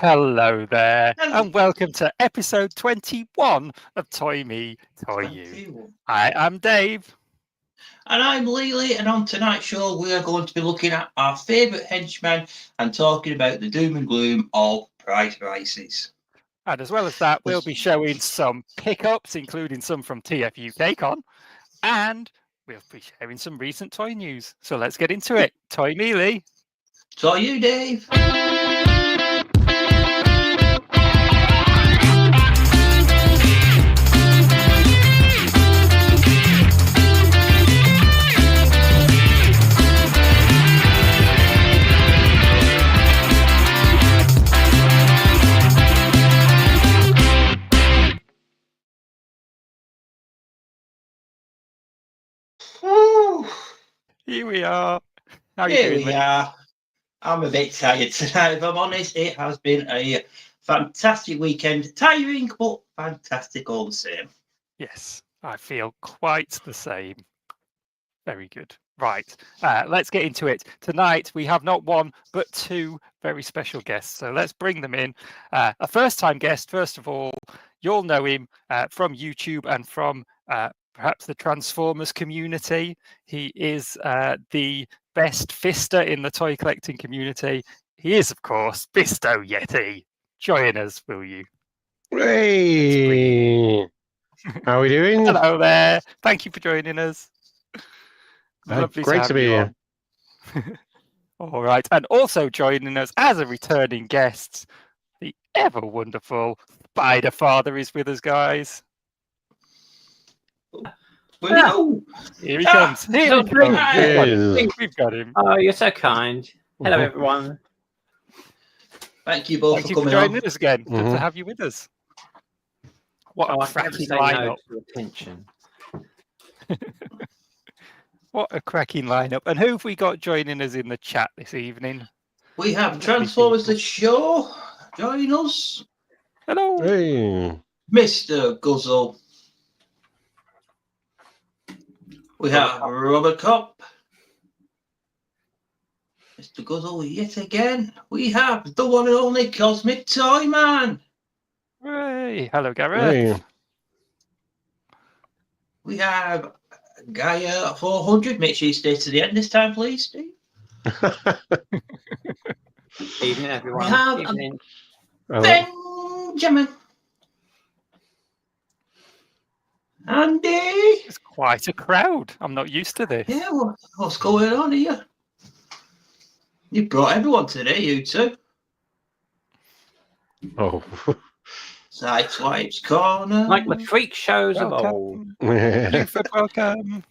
Hello there, Hello. and welcome to episode 21 of Toy Me, Toy You. 21. I am Dave. And I'm Lily, and on tonight's show we are going to be looking at our favourite henchmen and talking about the doom and gloom of prize rises. And as well as that, we'll be showing some pickups, including some from TF UKCon, and we'll be sharing some recent toy news. So let's get into it. Toy Me, Lee. So you, Dave. Ooh, Here we are. How are you here doing, we Lee? are. I'm a bit tired tonight, if I'm honest. It has been a fantastic weekend. Tiring, but fantastic all the same. Yes, I feel quite the same. Very good. Right, let's get into it. Tonight, we have not one, but two very special guests. So let's bring them in. A first-time guest, first of all, you'll know him from YouTube and from perhaps the Transformers community. He is the best fister in the toy collecting community. He is, of course, Bisto Yeti. Join us, will you? Hey, how are we doing? Hello there. Thank you for joining us. Lovely great to be here. All right, and also joining us as a returning guest, the ever wonderful Spider Father is with us, guys. Oh, Here he comes. Here he comes. Hey. We've got him. Oh, you're so kind. Hello, everyone. thank you both Thank for you for coming joining on. us again. Good to Mhm. have you with us. What Oh, a I can never cracking say no lineup! to attention. What a cracking lineup! And who have we got joining us in the chat this evening? We have Lovely Transformers people. the Show. Join us. Hello. Hey, Mr. Guzzle. We have Robocop. Mr. Guzzle yet again. We have the one and only Cosmic Toy Man. Hey, hello, Gareth. hey. We have Gaia 400. Make sure you stay to the end this time, please, Steve. Evening, everyone. We have Evening. Benjamin. Andy. It's quite a crowd. I'm not used to this. Yeah, what's going on here? You brought everyone today, you two. Oh, Sideswipes Corner. Like the freak shows of old. Welcome. Buford, welcome.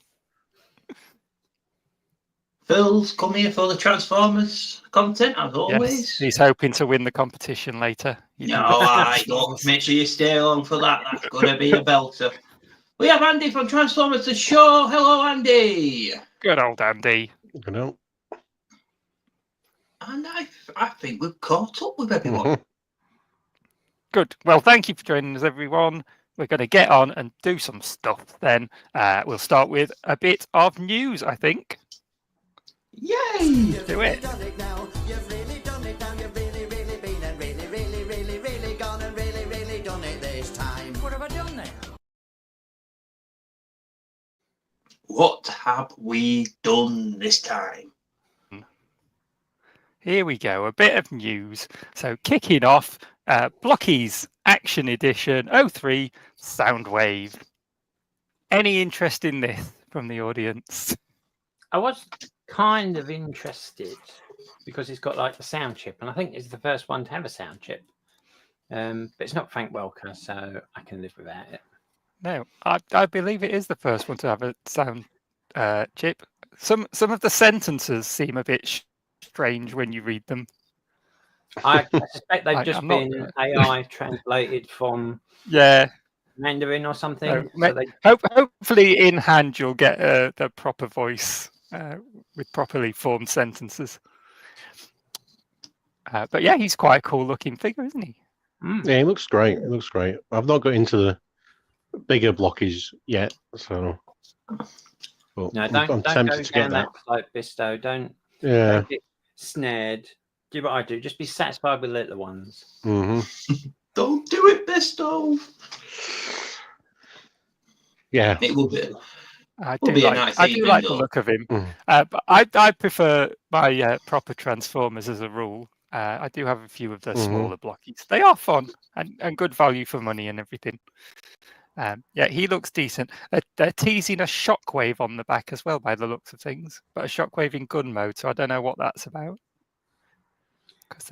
Phil's come here for the Transformers content, as always. Yes, he's hoping to win the competition later. No, I don't. Make sure you stay along for that. That's going to be a belter. We have Andy from Transformers the Show. Hello, Andy. Good old Andy. you know. And I think we've caught up with everyone. Good. Well, thank you for joining us, everyone. We're going to get on and do some stuff then. We'll start with a bit of news, I think. Yay! Let's do it. What have I done then? What have we done this time? Here we go. A bit of news. So kicking off, Blockies Action Edition 03 Soundwave. Any interest in this from the audience? I was kind of interested because it's got like the sound chip, and I think it's the first one to have a sound chip. But it's not Frank Welker, so I can live without it. No, I believe it is the first one to have a sound chip. Some of the sentences seem a bit strange when you read them. I suspect they've just I'm not- been AI translated from Yeah. Mandarin or something. No, So they, Hopefully in hand you'll get the proper voice with properly formed sentences. But yeah, he's quite a cool looking figure, isn't he? Yeah, it looks great. It looks great. I've not got into the bigger blockies yet, so. But no, I'm don't go tempted to get down that that. slope, Bisto. Don't Yeah. get snared Do what I do. Just be satisfied with little ones. Don't do it, Besto. Yeah. It will be. I Will do be a like, nice I do evening, like the though. look of him, Mm. but I prefer my proper Transformers as a rule. I do have a few of the smaller blockies. They are fun and good value for money and everything. Yeah, he looks decent. They're teasing a shockwave on the back as well, by the looks of things, but a shockwave in gun mode. So I don't know what that's about, because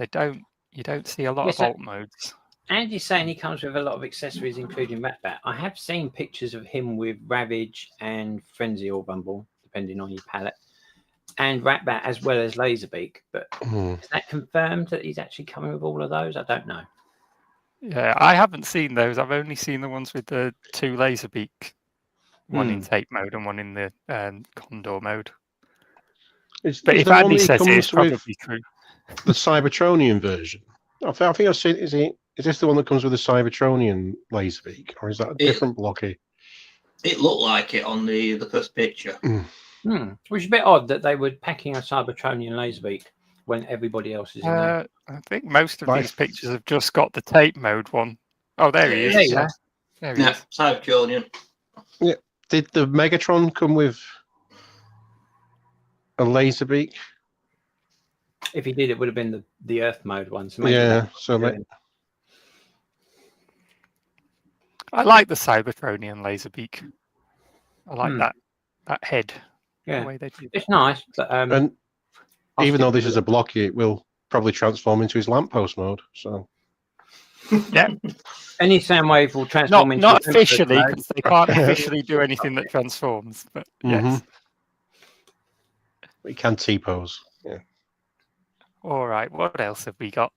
you don't see a lot Yes, of alt modes. Andy's saying he comes with a lot of accessories, including Ratbat. I have seen pictures of him with Ravage and Frenzy or Bumble, depending on your palette, and Ratbat as well as Laserbeak. But is that confirmed that he's actually coming with all of those? I don't know. Yeah, I haven't seen those. I've only seen the ones with the 2 Laserbeak, one in tape mode and one in the Condor mode. But if the one Andy that he says it, it's comes with probably true. the Cybertronian version? I think I've seen. Is this the one that comes with the Cybertronian Laserbeak, or is that a different blocky? It looked like it on the first picture. Which is a bit odd that they were packing a Cybertronian Laserbeak when everybody else is in there. I think most of these pictures have just got the tape mode one. Oh, there he is. There you go. There he is. Cybertronian. Yeah. Did the Megatron come with a Laserbeak? If he did, it would have been the Earth mode one. So maybe Yeah. So I like the Cybertronian Laserbeak. I like that head. Yeah, The way they do. it's nice. But, and even though this is a blocky, it will probably transform into his lamppost mode. So yeah, any sound wave will transform into not a officially, because they can't officially do anything that transforms. But yes. It can T-pose. Yeah. All right. What else have we got?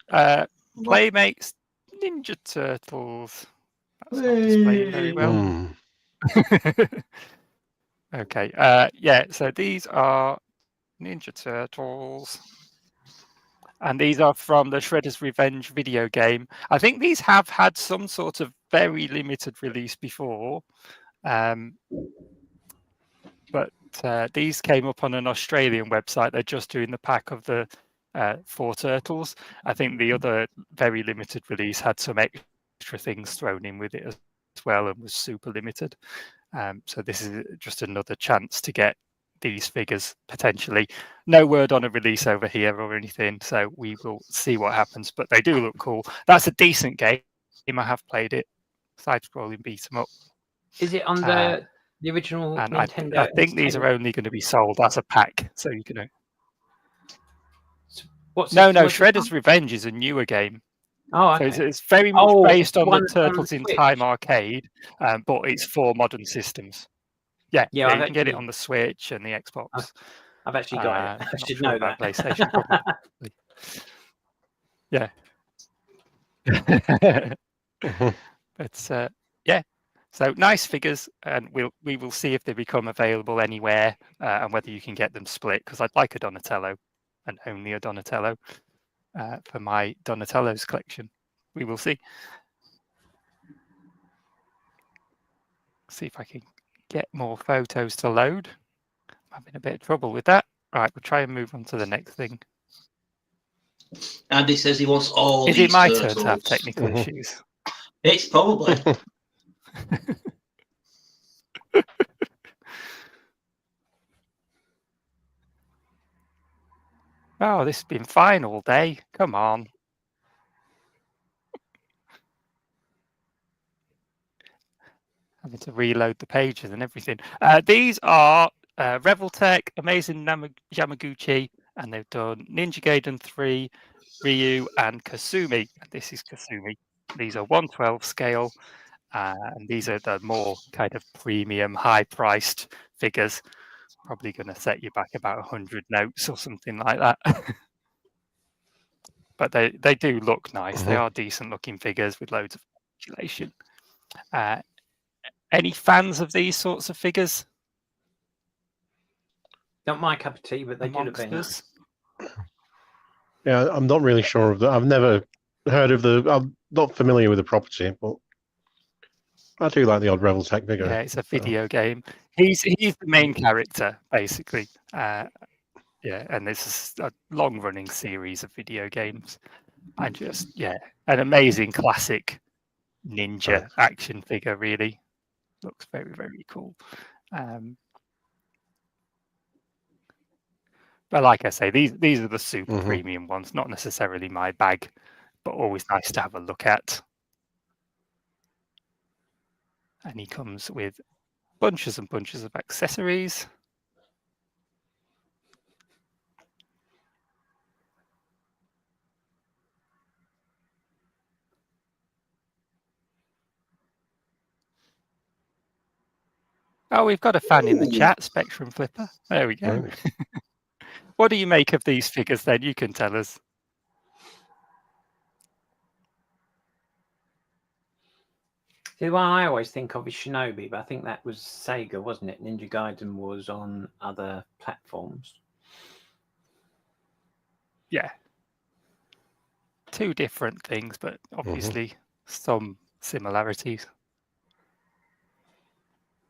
Playmates Ninja Turtles. That's not displayed very well. Okay. Yeah. So these are Ninja Turtles. And these are from the Shredder's Revenge video game. I think these have had some sort of very limited release before. But these came up on an Australian website. They're just doing the pack of the 4 turtles. I think the other very limited release had some extra things thrown in with it as well and was super limited. So this is just another chance to get these figures potentially. No word on a release over here or anything, so we will see what happens, but they do look cool. That's a decent game. I have played it. Side-scrolling beat 'em up. Is it on the original and Nintendo? I think these are only going to be sold as a pack, so you can. No, Shredder's Revenge is a newer game. Oh, okay. So it's very much based on the Turtles in Time arcade, but it's for modern systems. Yeah, you can get it on the Switch and the Xbox. I've actually got it. I should know that. PlayStation, probably. Yeah. But yeah, so nice figures, and we will see if they become available anywhere and whether you can get them split. Because I'd like a Donatello, and only a Donatello for my Donatello's collection. We will see. See if I can get more photos to load. I'm having a bit of trouble with that. Right, we'll try and move on to the next thing. Andy says he wants all Is these it my turtles. turn to have technical issues? It's probably. Oh, this has been fine all day. Come on. Having to reload the pages and everything. These are Reveltech, Amazing Yamaguchi, and they've done Ninja Gaiden 3, Ryu, and Kasumi. And this is Kasumi. These are 1/12 scale, and these are the more kind of premium, high-priced figures. Probably going to set you back about 100 notes or something like that. But they do look nice. They are decent-looking figures with loads of articulation. Any fans of these sorts of figures? Not my cup of tea, but they do look very nice. Yeah, I'm not really sure of that. I've never heard of I'm not familiar with the property, but I do like the odd Reveltech figure. Yeah, it's a video game. He's the main character, basically. Yeah, and this is a long-running series of video games, and just an amazing classic ninja action figure. Really looks very, very cool. But like I say, these are the super premium ones, not necessarily my bag, but always nice to have a look at. And he comes with bunches and bunches of accessories. Oh, we've got a fan in the chat, Spectrum Flipper. There we go. Right. What do you make of these figures then? You can tell us. The one I always think of is Shinobi, but I think that was Sega, wasn't it? Ninja Gaiden was on other platforms. Yeah. Two different things, but obviously some similarities.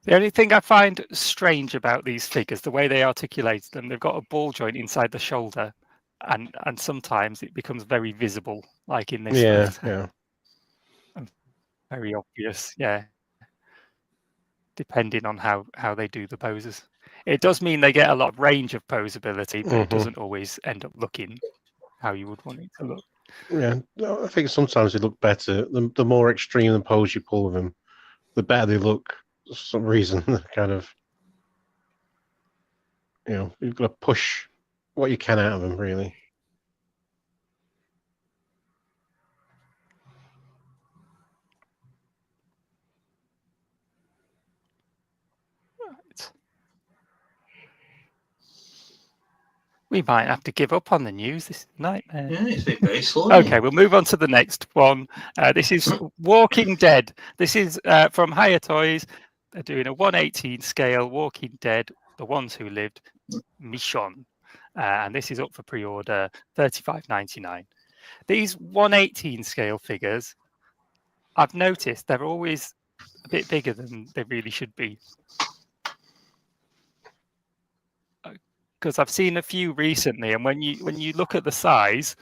The only thing I find strange about these figures, the way they articulate them, they've got a ball joint inside the shoulder, and sometimes it becomes very visible, like in this photo. Yeah. Very obvious, depending on how they do the poses. It does mean they get a lot of range of posability, but it doesn't always end up looking how you would want it to look. Yeah, I think sometimes they look better. The more extreme the pose you pull with them, the better they look. For some reason, kind of, you've got to push what you can out of them, really. Right. We might have to give up on the news. This is a nightmare. Yeah, it's been very slow. Okay, we'll move on to the next one. This is Walking Dead. This is from Higher Toys. They're doing a 1/18 scale Walking Dead, The Ones Who Lived, Michonne. And this is up for pre-order, $35.99. These 1/18 scale figures, I've noticed they're always a bit bigger than they really should be. Because I've seen a few recently, and when you look at the size,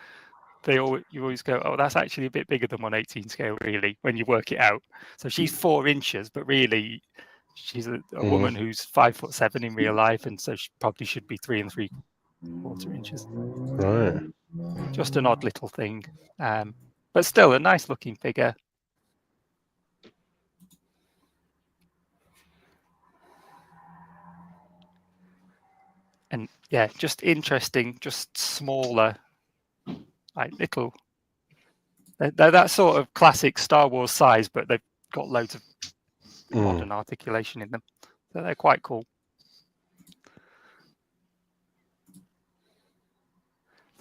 you always go, oh, that's actually a bit bigger than 1/18 scale, really, when you work it out. So she's 4 inches, but really she's a woman who's 5'7" in real life, and so she probably should be 3 3/4 inches. Right. Just an odd little thing, but still a nice looking figure. And yeah, just interesting, just smaller, like little. They're that sort of classic Star Wars size, but they've got loads of modern articulation in them. So they're quite cool.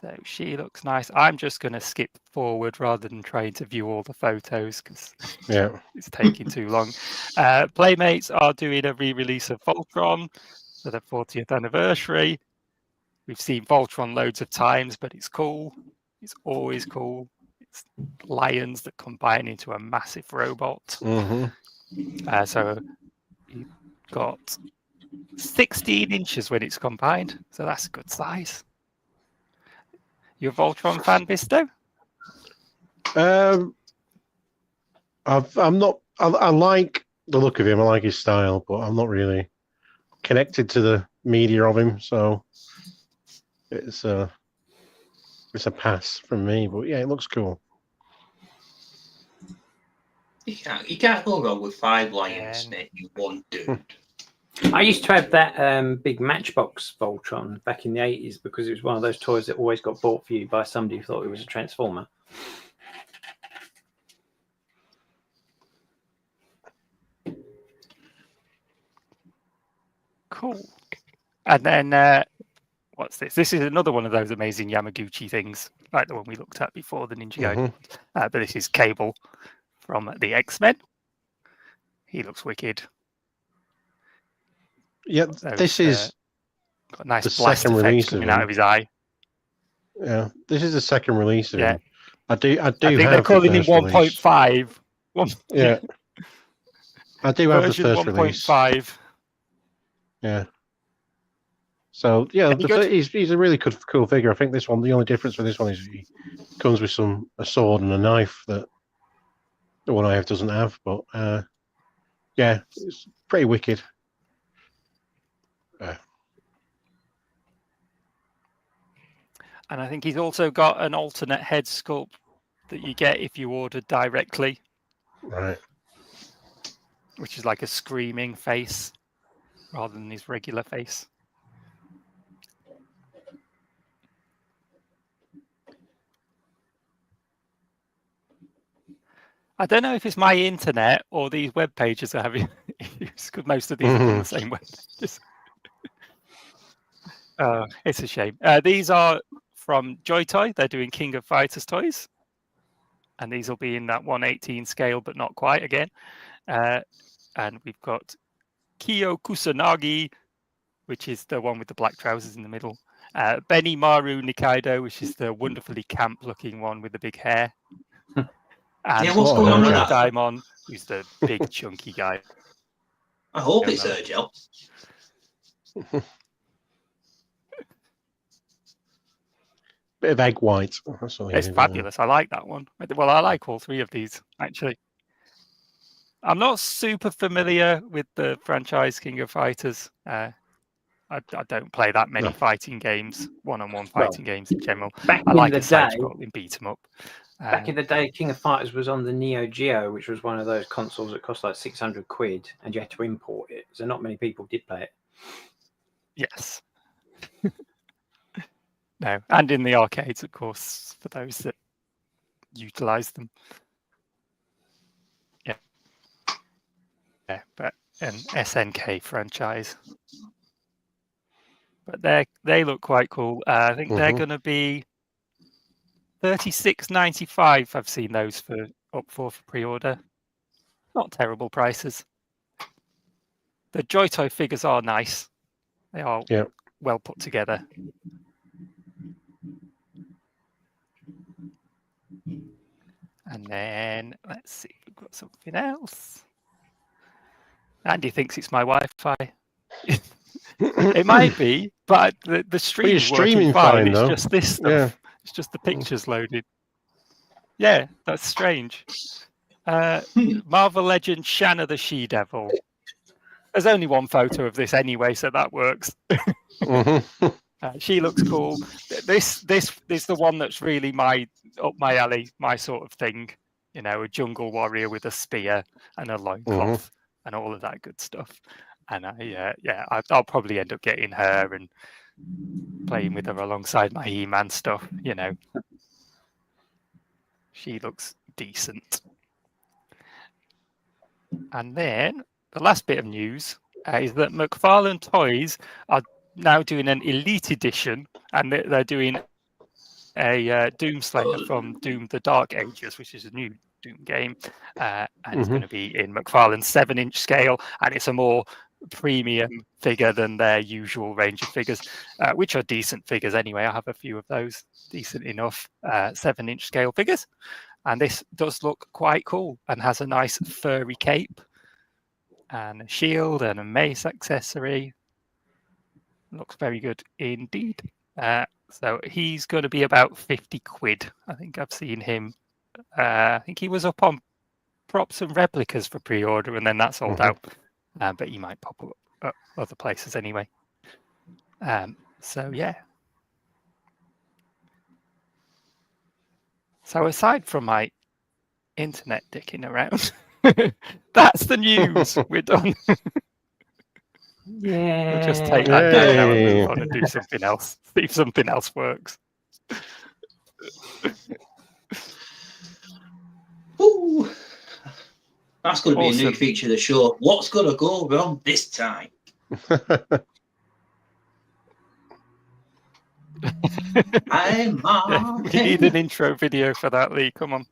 So she looks nice. I'm just going to skip forward rather than trying to view all the photos because it's taking too long. Playmates are doing a re-release of Voltron for the 40th anniversary. We've seen Voltron loads of times, but it's cool. It's always cool. It's lions that combine into a massive robot. So you've got 16 inches when it's combined. So that's a good size. You a Voltron fan, Bisto? I'm not. I like the look of him. I like his style, but I'm not really connected to the media of him. So it's a pass from me. But yeah, it looks cool. You can't go wrong with 5 lions making one dude. I used to have that big Matchbox Voltron back in the 80s because it was one of those toys that always got bought for you by somebody who thought it was a Transformer. Cool. And then what's this? This is another one of those amazing Yamaguchi things, like the one we looked at before, the Ninja Gaiden. But this is Cable from the X-Men. He looks wicked. Yeah, this is got a nice the blast second effect release coming of out of his eye. Yeah, this is the second release of him. I think have they're calling him 1.5. Yeah, I do have the version first 1.5. release. Yeah, So yeah, Any good? he's a really cool figure. I think this one, the only difference with this one is he comes with a sword and a knife that the one I have doesn't have. But yeah, it's pretty wicked. And I think he's also got an alternate head sculpt that you get if you order directly, Right. which is like a screaming face rather than his regular face. I don't know if it's my internet or these web pages are having issues, because most of these are from the same web pages. It's a shame. These are from Joy Toy. They're doing King of Fighters toys. And these will be in that 1/18 scale, but not quite again. And we've got Kiyo Kusanagi, which is the one with the black trousers in the middle. Benny Maru Nikaido, which is the wonderfully camp-looking one with the big hair. And Yeah, what's going on with that? Daimon, who's the big chunky guy. I hope it's Urgel. Bit of egg white. That's all It's fabulous. I like that one. Well, I like all three of these, actually. I'm not super familiar with the franchise King of Fighters. I don't play that many fighting games, one-on-one fighting games in general. I like a side-scrolling beat 'em up. Back in the day, King of Fighters was on the Neo Geo, which was one of those consoles that cost like 600 quid, and you had to import it. So not many people did play it. Yes. No, and in the arcades, of course, for those that utilize them. Yeah, but an SNK franchise. But they look quite cool. I think they're going to be $36.95. I've seen those up for pre-order. Not terrible prices. The Joy Toy figures are nice. They are well put together. And then let's see, we've got something else. Andy thinks it's my Wi-Fi. It might be, but the stream is working fine. It's just this stuff. Yeah. It's just the pictures loaded. Yeah, that's strange. Marvel Legend Shanna the She-Devil. There's only one photo of this anyway, so that works. She looks cool. This is the one that's really up my alley, my sort of thing. You know, a jungle warrior with a spear and a loincloth and all of that good stuff. And I'll probably end up getting her and playing with her alongside my He-Man stuff. You know, she looks decent. And then the last bit of news is that McFarlane Toys are now doing an Elite Edition, and they're doing a Doomslayer from Doom: The Dark Ages, which is a new Doom game, and it's going to be in McFarlane's 7-inch scale, and it's a more premium figure than their usual range of figures, which are decent figures anyway. I have a few of those, decent enough 7-inch scale figures, and this does look quite cool and has a nice furry cape and a shield and a mace accessory. Looks very good indeed. So he's going to be about 50 quid. I think I've seen him. I think he was up on Props and Replicas for pre-order, and then that sold out. But he might pop up other places anyway. So yeah. So aside from my internet dicking around, that's the news. We're done. Yeah. We'll just take that down now and move on and do something else. See if something else works. Ooh. That's going to be a new feature of the show. What's going to go wrong this time? We need an intro video for that, Lee. Come on.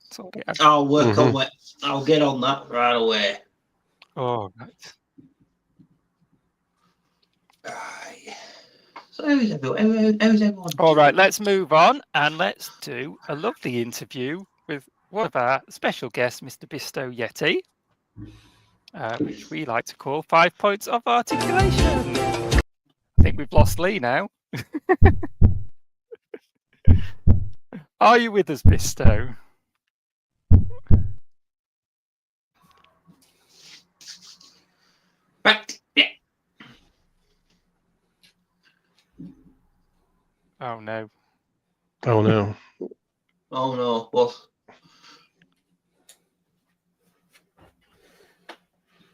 I'll work on it. I'll get on that right away. Oh, right. So how's everyone? All right, let's move on and let's do a lovely interview with one of our special guests, Mr. Bisto Yeti, which we like to call 5 points of articulation. I think we've lost Lee now. Are you with us, Bisto? Right. Yeah. Oh no. Oh no. Oh no. What?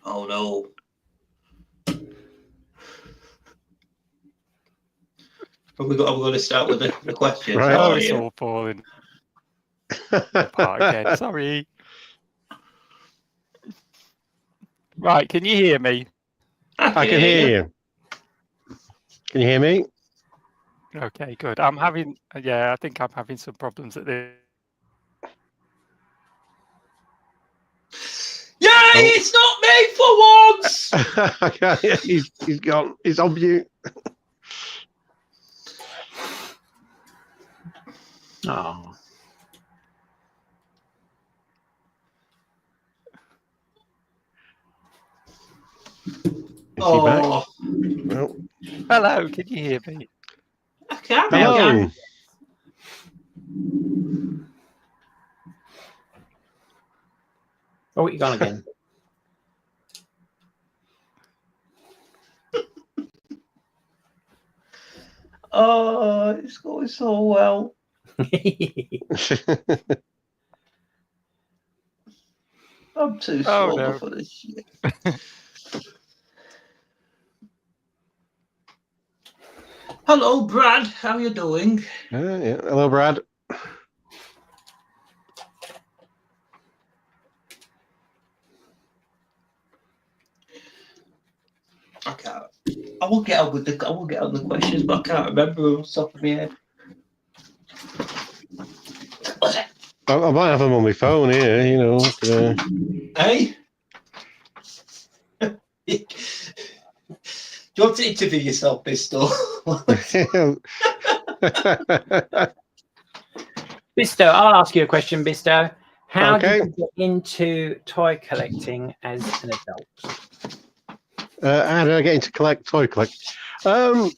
Oh no. Are we going to start with the questions? Right. Oh, Oh, it's yeah. all falling apart again. Sorry. Right, can you hear me? I can hear you. Can you hear me? Okay, good. I'm having, yeah, I think I'm having some problems at this. Yay! Oh. It's not me for once. I can't hear. He's gone. He's on mute. Oh. Is he back? Oh, No. Hello, can you hear me? I can't. Hello. Oh, you gone again? Oh, it's going so well. I'm too Oh, slow no. for this shit. Hello, Brad. How you doing? Yeah. Hello, Brad. I can't. I will get on with the questions, but I can't remember off the top of my head. I might have him on my phone here. You know. Hey. Do you want to interview yourself, Pistol? Bisto, I'll ask you a question, Bisto. How Okay. did you get into toy collecting as an adult? How did I get into toy collect? I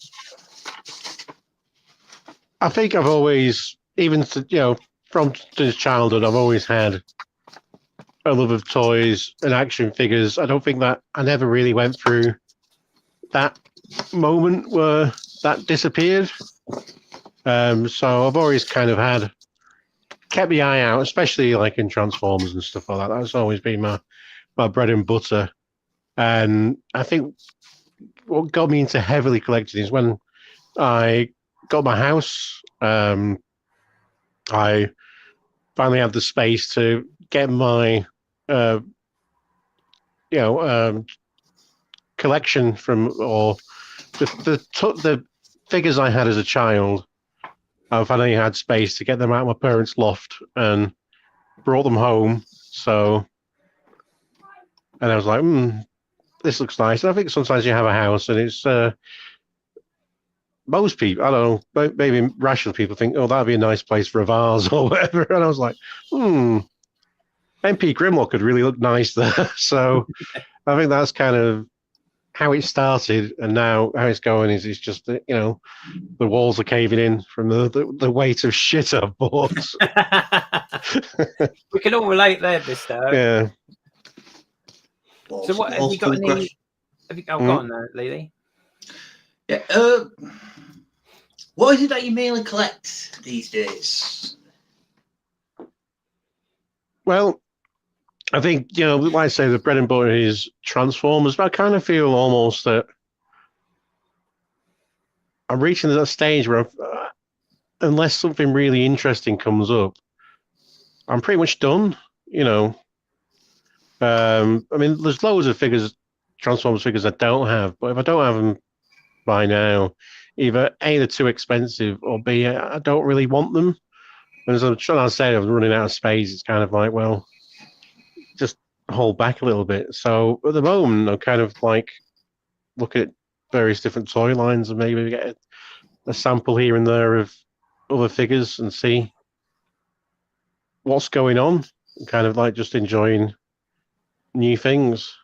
think I've always, even from since childhood, I've always had a love of toys and action figures. I don't think that I never really went through that moment where that disappeared. So I've always kind of kept my eye out, especially like in Transformers and stuff like that. That's always been my bread and butter. And I think what got me into heavily collecting is when I got my house. I finally had the space to get my, collection from, or the figures I had as a child. I finally had space to get them out of my parents' loft and brought them home. So, and I was like, this looks nice. And I think sometimes you have a house and it's, most people, I don't know, maybe rational people think, oh, that'd be a nice place for a vase or whatever. And I was like, MP Grimlock could really look nice there. So I think that's kind of how it started. And now how it's going is it's just, the walls are caving in from the weight of shit I've bought. We can all relate there, Bisto. Yeah. So what have you got any? Have you, go on, Lily. Yeah. What is it that you mainly collect these days? Well, I think, like I say, the bread and butter is Transformers, but I kind of feel almost that I'm reaching that stage where unless something really interesting comes up, I'm pretty much done, I mean, there's loads of Transformers figures I don't have, but if I don't have them by now, either A, they're too expensive, or B, I don't really want them. And as I'm trying to say, I'm running out of space. It's kind of like, well, just hold back a little bit. So at the moment, I'm kind of like looking at various different toy lines and maybe get a sample here and there of other figures and see what's going on. Kind of like just enjoying new things.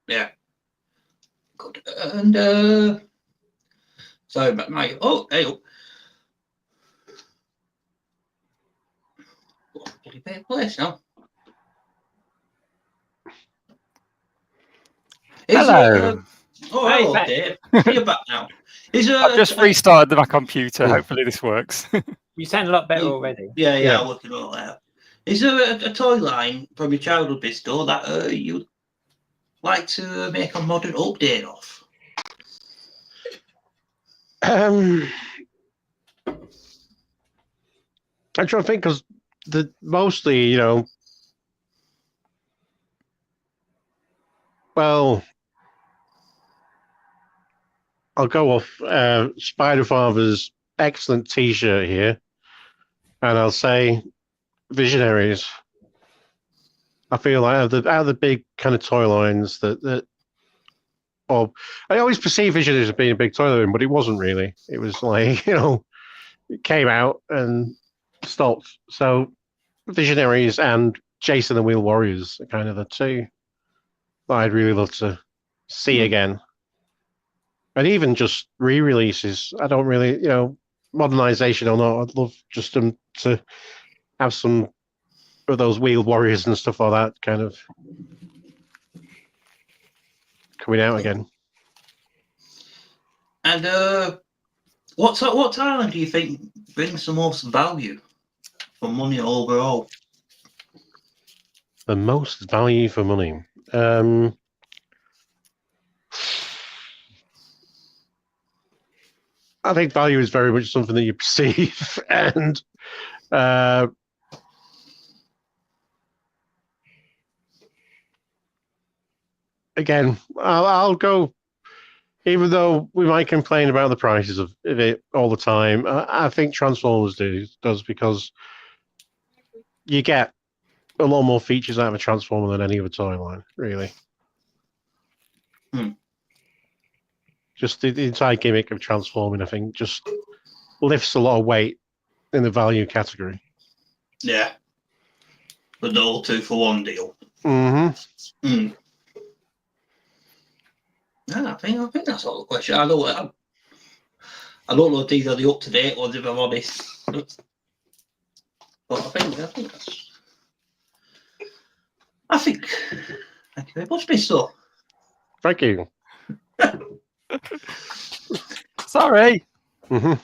Yeah. Good. And sorry about my hey up. Bloody bad place now. Hello. Oh, Hey, hello, back. Dave. You're back now. Is there I've just restarted my computer. Oh. Hopefully this works. You sound a lot better already. Yeah, Yeah. I'm working all out. Is there a toy line from your childhood bistro that you'd like to make a modern update of? I'm trying to think because mostly, you know, well, I'll go off Spider Father's excellent T-shirt here, and I'll say Visionaries. I feel like out of the big kind of toy lines or I always perceive Visionaries as being a big toy line, but it wasn't really. It was like, you know, it came out and stopped. So Visionaries and Jason the Wheel Warriors are kind of the two that I'd really love to see again. And even just re-releases. I don't really, you know, modernization or not. I'd love just them to have some of those Wheel Warriors and stuff like that kind of coming out again. And what island do you think brings the most value for money overall? The most value for money. I think value is very much something that you perceive, and again, I'll go. Even though we might complain about the prices of it all the time, I think Transformers does because you get a lot more features out of a Transformer than any other toy line, really. Just the entire gimmick of transforming, I think, just lifts a lot of weight in the value category. Yeah. The whole 2-for-1 deal. Mm-hmm. Yeah, I think that's all the question. I don't know if these are the up to date ones, if I'm honest. But I think that's. Thank you very much, Mr. Thank you. Sorry. Mm-hmm.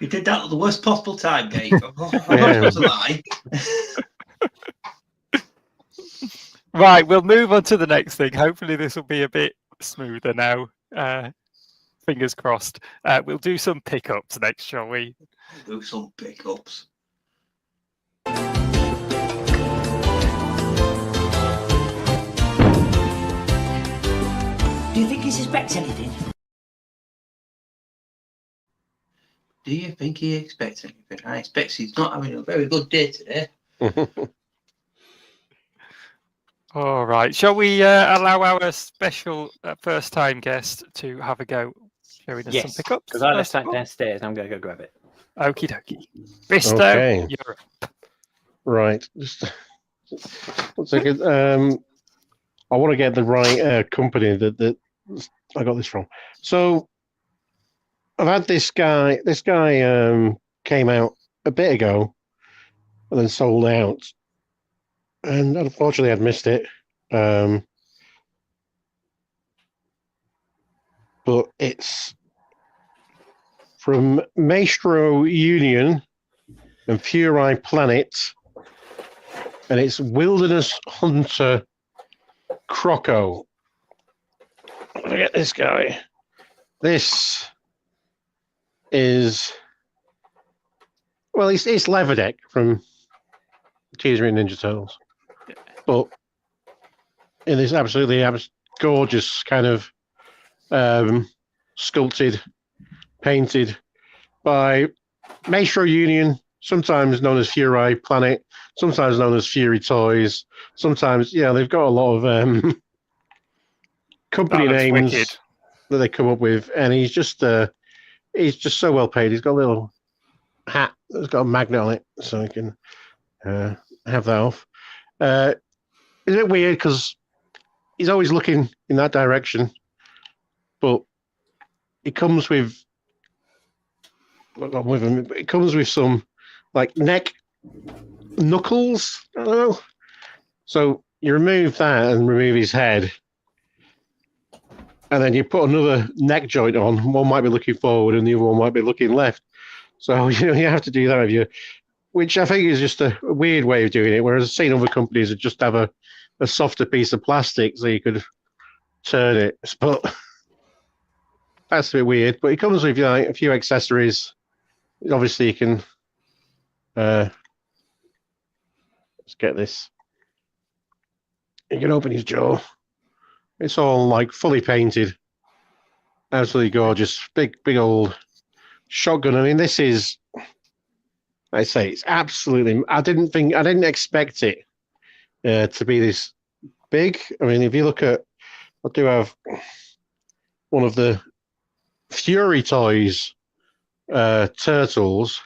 You did that at the worst possible time, Dave. I'm not Yeah. supposed to lie. Right, we'll move on to the next thing. Hopefully this will be a bit smoother now. Fingers crossed. We'll do some pickups next, shall we? Do some pickups. Do you think he suspects anything? Do you think he expects anything? I expect he's not having a very good day today. All right. Shall we allow our special first-time guest to have a go showing us some Yes, pickups? because I left first of that all? downstairs. I'm going to go grab it. Okie dokie. Bristow, Okay. you're up. Right. Just 1 second. I want to get the right company that I got this from. So I've had this guy. This guy came out a bit ago and then sold out. And unfortunately, I'd missed it. But it's from Maestro Union and Furai Planet, and it's Wilderness Hunter Croco. Look at this guy. This is, well, it's Leatherdeck from Teenage Mutant Ninja Turtles, but in this absolutely gorgeous kind of sculpted, painted by Maestro Union, sometimes known as Furai Planet, sometimes known as Fury Toys. Sometimes, yeah, they've got a lot of company That looks names wicked. that they come up with, and he's just so well paid. He's got a little hat that's got a magnet on it, so you can have that off. It's a bit weird because he's always looking in that direction, but it comes with. It comes with some like neck knuckles. I don't know. So you remove that and remove his head, and then you put another neck joint on. One might be looking forward, and the other one might be looking left. So you have to do that with you, which I think is just a weird way of doing it. Whereas I've seen other companies that just have a softer piece of plastic so you could turn it. But that's a bit weird. But it comes with a few accessories. Obviously, you can. Let's get this. You can open his jaw. It's all like fully painted. Absolutely gorgeous. Big old shotgun. I mean, this is. I say it's absolutely. I didn't expect it to be this big. I mean, if you look at, I do have one of the Fury Toys turtles.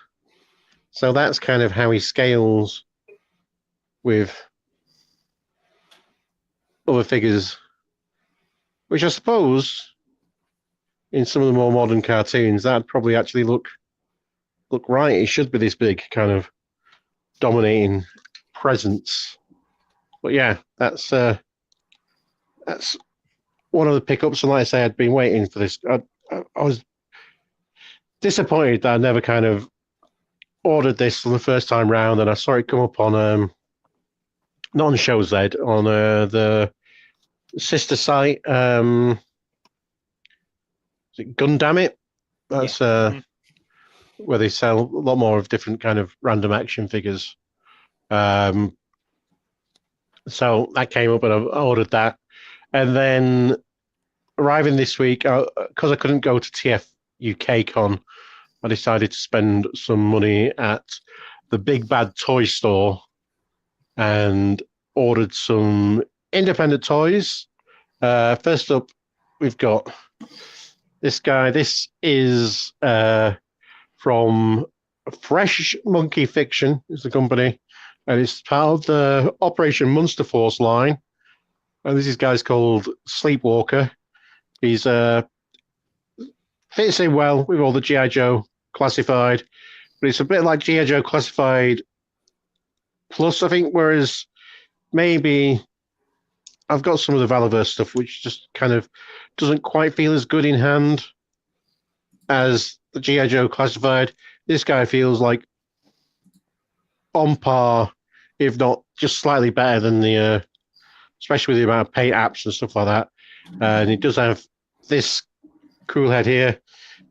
So that's kind of how he scales with other figures, which I suppose in some of the more modern cartoons that'd probably actually look right. It should be this big kind of dominating presence. But yeah, that's one of the pickups. And like I say, I'd been waiting for this. I was disappointed that I never kind of ordered this for the first time round, and I saw it come up on not on Show Z, on the sister site. Is it Gundamit? That's where they sell a lot more of different kind of random action figures. So that came up, and I ordered that, and then arriving this week because I couldn't go to TF UK Con. I decided to spend some money at the Big Bad Toy Store and ordered some independent toys. First up, we've got this guy. This is from Fresh Monkey Fiction, is the company, and it's part of the Operation Monster Force line. And this guy's called Sleepwalker. He's fits in well with all the G.I. Joe Classified, but it's a bit like G.I. Joe Classified Plus, I think, whereas maybe I've got some of the Valaverse stuff which just kind of doesn't quite feel as good in hand as the G.I. Joe Classified. This guy feels like on par, if not just slightly better than the, especially with the amount of paint apps and stuff like that. And he does have this cool head here,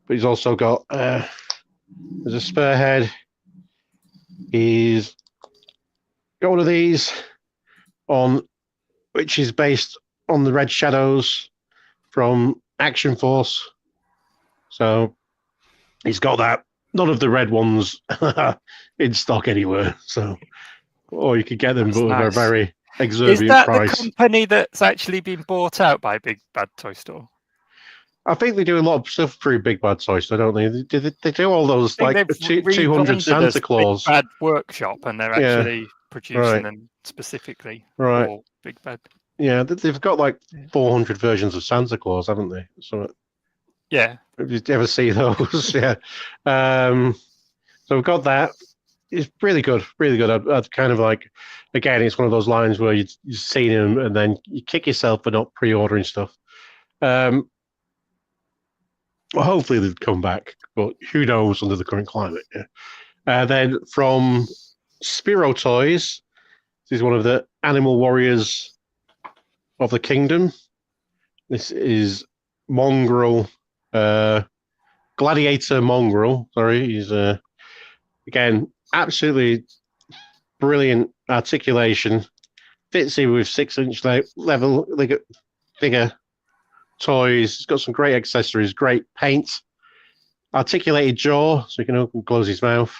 but he's also got there's a spare head. He's got one of these on, which is based on the Red Shadows from Action Force. So he's got that. None of the red ones in stock anywhere. So, or you could get them, but at a very exorbitant Is that price. the company that's actually been bought out by Big Bad Toy Store? I think they do a lot of stuff through Big Bad Toy Store, don't they? They do all those like 200 Santa Claus. Big Bad Workshop, and they're actually producing them specifically for Big Bad. Yeah, they've got like 400 versions of Santa Claus, haven't they? So yeah, if you ever see those, yeah. So we've got that. It's really good, really good. I'd kind of like, again, it's one of those lines where you've seen them and then you kick yourself for not pre-ordering stuff. Well, hopefully they'd come back, but who knows under the current climate. Yeah. Then from Spiro Toys, this is one of the Animal Warriors of the Kingdom. This is Mongrel, Gladiator Mongrel. Sorry, he's again absolutely brilliant articulation. Fits in with 6-inch level figure toys. It's got some great accessories, great paint, articulated jaw, so you can open and close his mouth.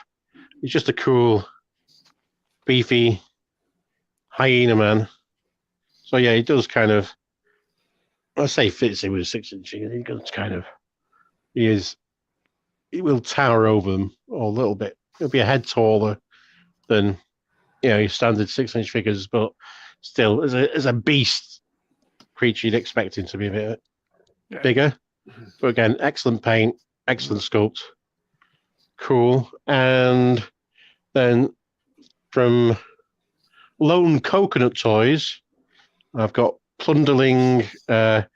He's just a cool, beefy hyena man. So yeah, he does kind of, I say fits in with 6-inch. He does kind of, he will tower over them a little bit. He'll be a head taller than, your standard 6-inch figures, but still, as a beast creature, you'd expect him to be a bit bigger. But again, excellent paint, excellent sculpt, cool. And then from Lone Coconut Toys, I've got Plunderling.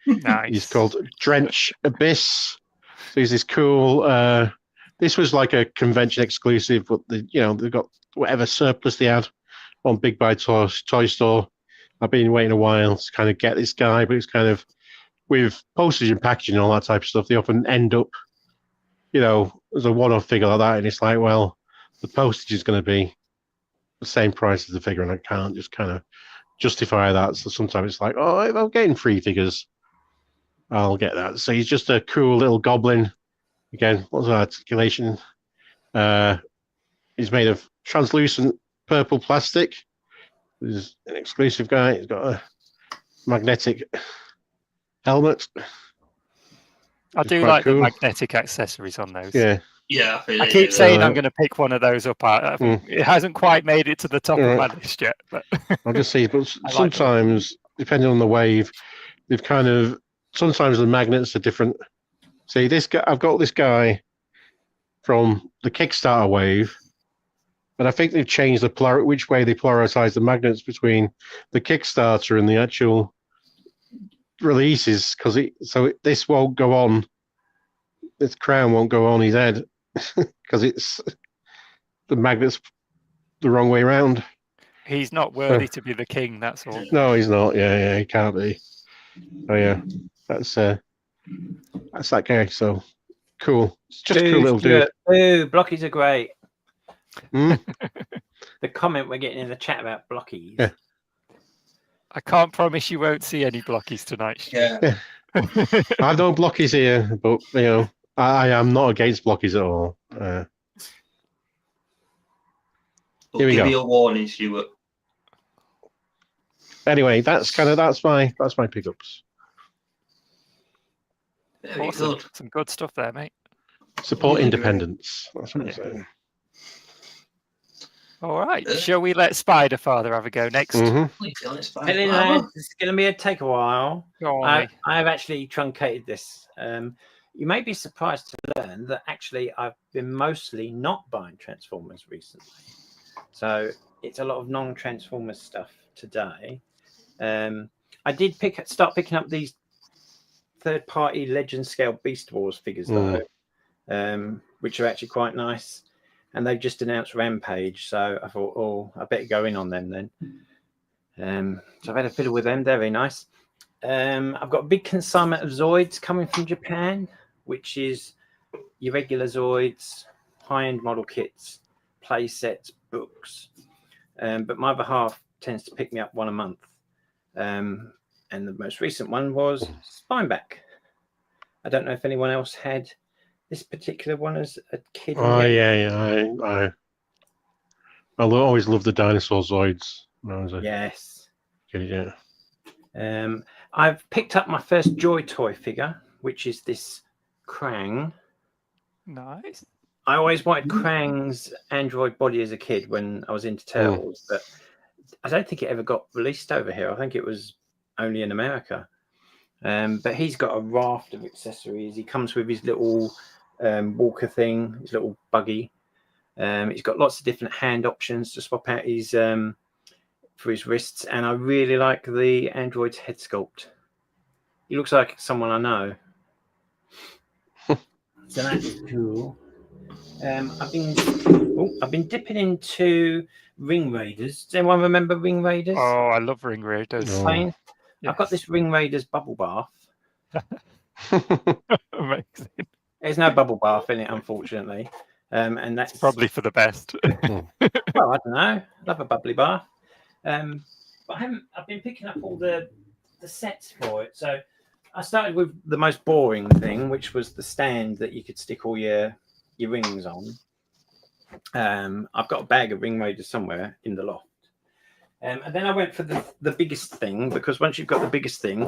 He's Nice. called Drench Abyss. So he's this cool. This was like a convention exclusive, but they've got whatever surplus they had on Big Buy Toy Store. I've been waiting a while to kind of get this guy, but it's kind of with postage and packaging and all that type of stuff. They often end up, as a one-off figure like that, and it's like, well, the postage is going to be the same price as the figure, and I can't just kind of justify that. So sometimes it's like, oh, if I'm getting free figures, I'll get that. So he's just a cool little goblin. Again, what's the articulation? He's made of translucent purple plastic. He's an exclusive guy. He's got a magnetic helmet. I do quite like cool. the magnetic accessories on those. Yeah. Yeah, I keep saying Yeah. I'm going to pick one of those up. It hasn't quite made it to the top of my list yet, but I'll just see. But I like sometimes, depending on the wave, they've kind of. Sometimes the magnets are different. See, this guy. I've got this guy from the Kickstarter wave, and I think they've changed which way they polarize the magnets between the Kickstarter and the actual releases. This won't go on. This crown won't go on his head because it's the magnets the wrong way around. he's not worthy to be the king. That's all. No, he's not. Yeah, he can't be. Oh yeah, that's that guy. So cool. It's just a cool little dude. Ooh, blockies are great. Mm? The comment we're getting in the chat about blockies. Yeah. I can't promise you won't see any blockies tonight. Stu. Yeah. I've no blockies here, but I am not against blockies at all. But Here we give go. you a warning, Stuart. Anyway, that's my pickups. Very Awesome. good. Some good stuff there, mate. Support Really independence. That's what I'm saying. All right. Shall we let Spider Father have a go next? Mhm. Please tell us about Hello, it. lads. It's going to take a while. Go on, mate. I've actually truncated this. You may be surprised to learn that actually I've been mostly not buying Transformers recently. So it's a lot of non-Transformers stuff today. I did start picking up these third-party Legend Scale Beast Wars figures though, which are actually quite nice. And they've just announced Rampage, so I thought, oh, I better go in on them then. So I've had a fiddle with them; they're very nice. I've got a big consignment of Zoids coming from Japan, which is your regular Zoids, high-end model kits, play sets, books. But my other half tends to pick me up one a month. And the most recent one was Spineback. I don't know if anyone else had this particular one as a kid. Oh yeah. I always loved the dinosaur Zoids when I was a Yes. kid. Yeah. I've picked up my first Joy Toy figure, which is this Krang. Nice. I always wanted Krang's android body as a kid when I was into Turtles, but I don't think it ever got released over here. I think it was only in America. But he's got a raft of accessories. He comes with his little walker thing, his little buggy. He's got lots of different hand options to swap out his for his wrists, and I really like the android's head sculpt. He looks like someone I know. So that's cool. I've been dipping into Ring Raiders. Does anyone remember Ring Raiders? Oh, I love Ring Raiders. Oh. Fine. Yes. I've got this Ring Raiders bubble bath. Amazing. There's no bubble bath in it, unfortunately. And that's Probably for the best. well, I don't know. Love a bubbly bath. But I've been picking up all the sets for it. So I started with the most boring thing, which was the stand that you could stick all your rings on. I've got a bag of Ring Raiders somewhere in the loft. And then I went for the biggest thing, because once you've got the biggest thing,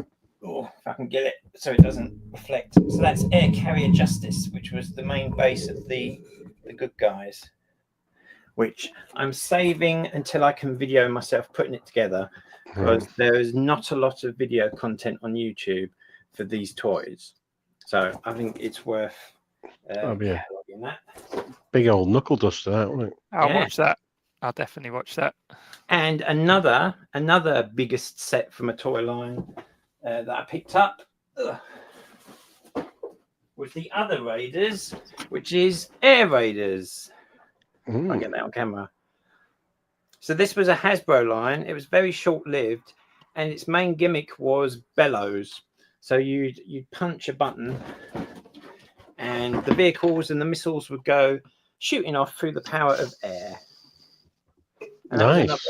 if I can get it so it doesn't reflect. So that's Air Carrier Justice, which was the main base of the good guys, which I'm saving until I can video myself putting it together, because there is not a lot of video content on YouTube for these toys. So I think it's worth That'd be a cataloging that. big old knuckle duster, that, wouldn't it? I'll Yeah. watch that. I'll definitely watch that. And another biggest set from a toy line that I picked up was the other Raiders, which is Air Raiders. I'll get that on camera. So this was a Hasbro line. It was very short-lived, and its main gimmick was bellows. So you'd punch a button, and the vehicles and the missiles would go shooting off through the power of air. And Nice.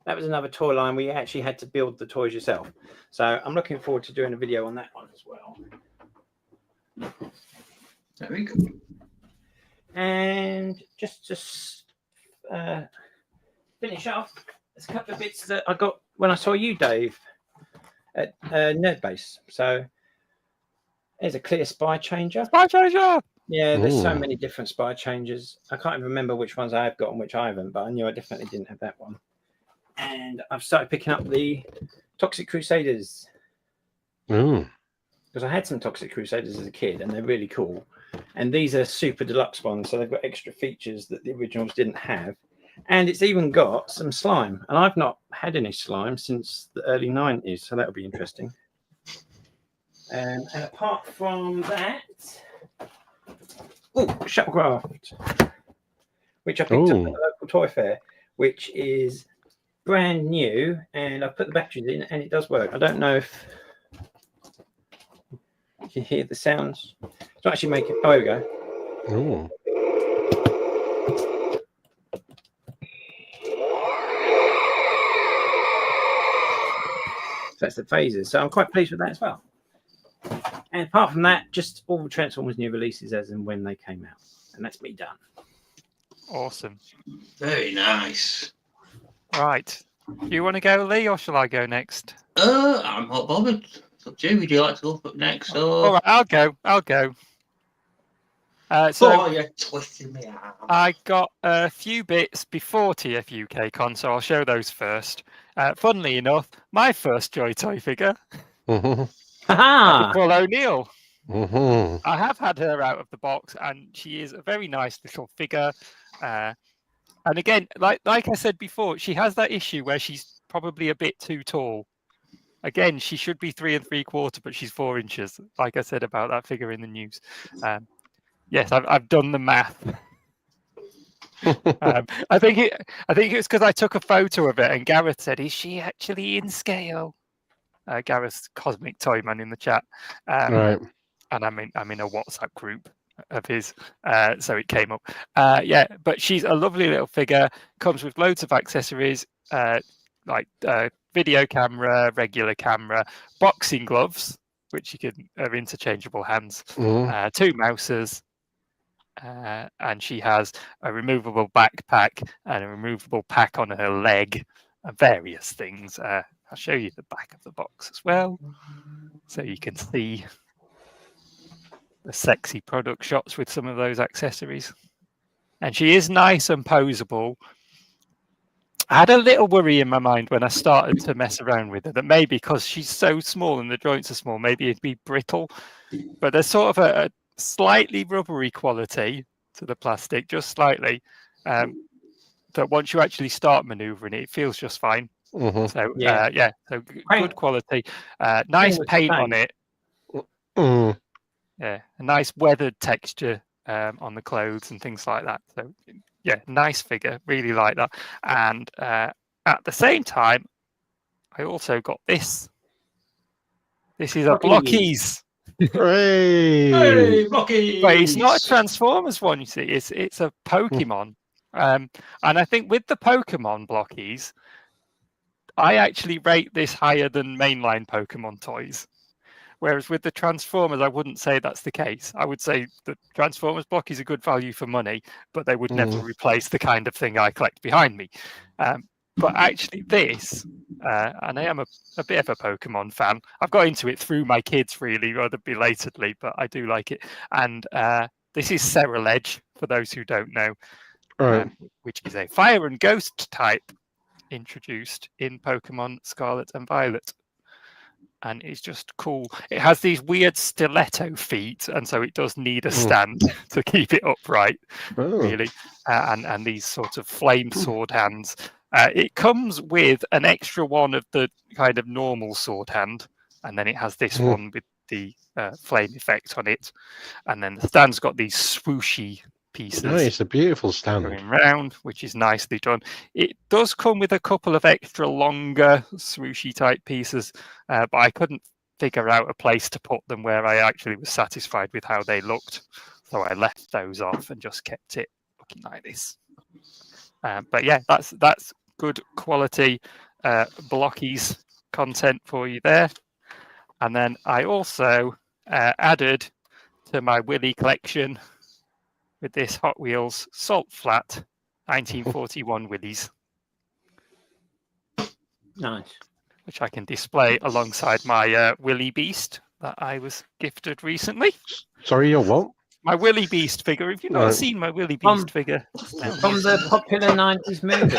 that was another toy line where you actually had to build the toys yourself. So I'm looking forward to doing a video on that one as well. Very good. And just finish off, there's a couple of bits that I got when I saw you, Dave, at Nerd Base. So there's a clear spy changer. Spy changer! Yeah, there's so Ooh. many different spy changers. I can't even remember which ones I've got and which I haven't, but I knew I definitely didn't have that one. And I've started picking up the Toxic Crusaders Ooh. because I had some Toxic Crusaders as a kid and they're really cool. And these are super deluxe ones, so they've got extra features that the originals didn't have. And it's even got some slime. And I've not had any slime since the early 90s, so that'll be interesting. And apart from that, Shuttlecraft, which I picked up at the local toy fair, which is brand new. And I put the batteries in and it does work. I don't know if you can hear the sounds. It's not actually making. Oh, here we go. Ooh. So that's the phases. So I'm quite pleased with that as well. And apart from that, just all the Transformers new releases as and when they came out. And that's me done. Awesome. Very nice. Right. You want to go, Lee, or shall I go next? I'm not bothered. It's up to you. Would you like to go up next? All right, I'll go. Oh, So you're twisting me arm. I got a few bits before TF UK Con, so I'll show those first. Funnily enough, my first Joy Toy figure, Mm-hmm. Ha Paul O'Neill. Mm-hmm. I have had her out of the box, and she is a very nice little figure. And again, like I said before, she has that issue where she's probably a bit too tall. Again, she should be 3 3/4, but she's 4 inches. Like I said about that figure in the news. Yes, I've done the math. I think it was because I took a photo of it, and Gareth said, "Is she actually in scale?" Gareth's Cosmic Toyman in the chat, Right. and I'm in a WhatsApp group of his, so it came up. Yeah, but she's a lovely little figure. Comes with loads of accessories, like video camera, regular camera, boxing gloves, which you can have interchangeable hands, Mm. 2 mouses. And she has a removable backpack and a removable pack on her leg and various things. I'll show you the back of the box as well, so you can see the sexy product shots with some of those accessories. And she is nice and posable. I had a little worry in my mind when I started to mess around with her that maybe because she's so small and the joints are small, maybe it'd be brittle. But there's sort of a slightly rubbery quality to the plastic, just slightly, that once you actually start maneuvering it, it feels just fine. Mm-hmm. So Yeah. So good quality, nice was paint on fine. it. Mm. Yeah, a nice weathered texture on the clothes and things like that. So yeah, nice figure, really like that. And at the same time, I also got this. This is a Blockies. Hooray! Hey, Rocky! But it's not a Transformers one, you see. It's a Pokemon. And I think with the Pokemon Blockies, I actually rate this higher than mainline Pokemon toys. Whereas with the Transformers, I wouldn't say that's the case. I would say the Transformers Blockies are good value for money, but they would never replace the kind of thing I collect behind me. But actually this, and I am a bit of a Pokemon fan. I've got into it through my kids, really, rather belatedly, but I do like it. And this is Ceruledge, for those who don't know, Right. which is a fire and ghost type introduced in Pokemon Scarlet and Violet. and it's just cool. It has these weird stiletto feet, and so it does need a stand to keep it upright, really. And these sort of flame sword hands. It comes with an extra one of the kind of normal sword hand, and then it has this one with the flame effect on it, and then the stand's got these swooshy pieces. Nice, a beautiful stand. Going round, which is nicely done. It does come with a couple of extra longer swooshy type pieces, but I couldn't figure out a place to put them where I actually was satisfied with how they looked, so I left those off and just kept it looking like this. But yeah, that's good quality blockies content for you there. And then I also added to my Willy collection with this Hot Wheels Salt Flat 1941 Willys. Nice. Which I can display alongside my Willy Beast that I was gifted recently. Sorry, your what? My Willy Beast figure. If you've not seen my Willy Beast figure. From the popular 90s movie.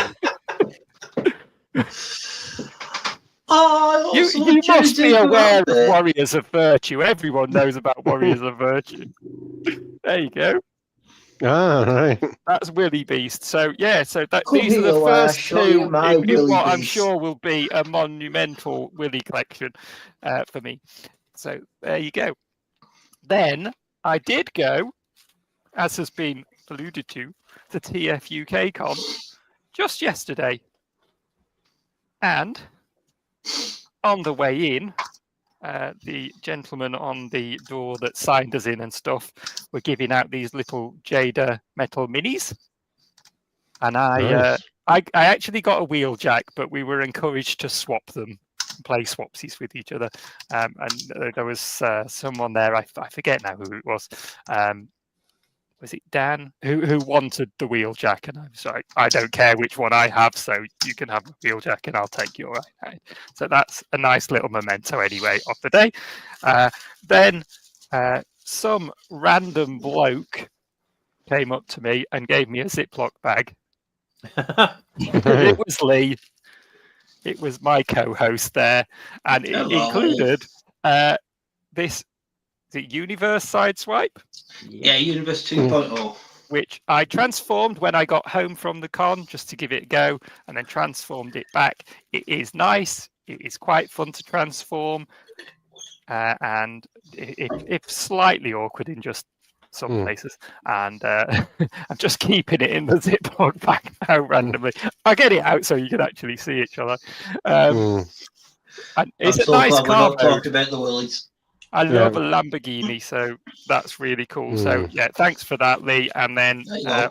You must be aware of Warriors of Virtue. Everyone knows about Warriors of Virtue. There you go. Ah, right. That's Willy Beast. So yeah, so Come these are the here, first show you two my in Willy what I'm Beast. sure will be a monumental Willy collection for me. So there you go. Then I did go, as has been alluded to TF UK Con just yesterday. And on the way in, the gentleman on the door that signed us in and stuff were giving out these little Jada metal minis. And Nice. I actually got a wheeljack, but we were encouraged to swap them, play swapsies with each other. And there was someone there, I forget now who it was. Was it Dan who wanted the wheeljack? And I was like, I don't care which one I have, so you can have the wheeljack and I'll take your iPad. So that's a nice little memento anyway of the day. Then some random bloke came up to me and gave me a Ziploc bag. It was Lee. It was my co-host there, and it included this. The Universe Sideswipe? Yeah, Universe 2.0. Which I transformed when I got home from the con just to give it a go, and then transformed it back. It is nice. It is quite fun to transform, and if slightly awkward in just some places. And I'm just keeping it in the Ziploc bag now randomly. I'll get it out so you can actually see it, shall I? And it's a nice car. Talked about the Willies. I love a Lamborghini, so that's really cool. So yeah, thanks for that, Lee. And then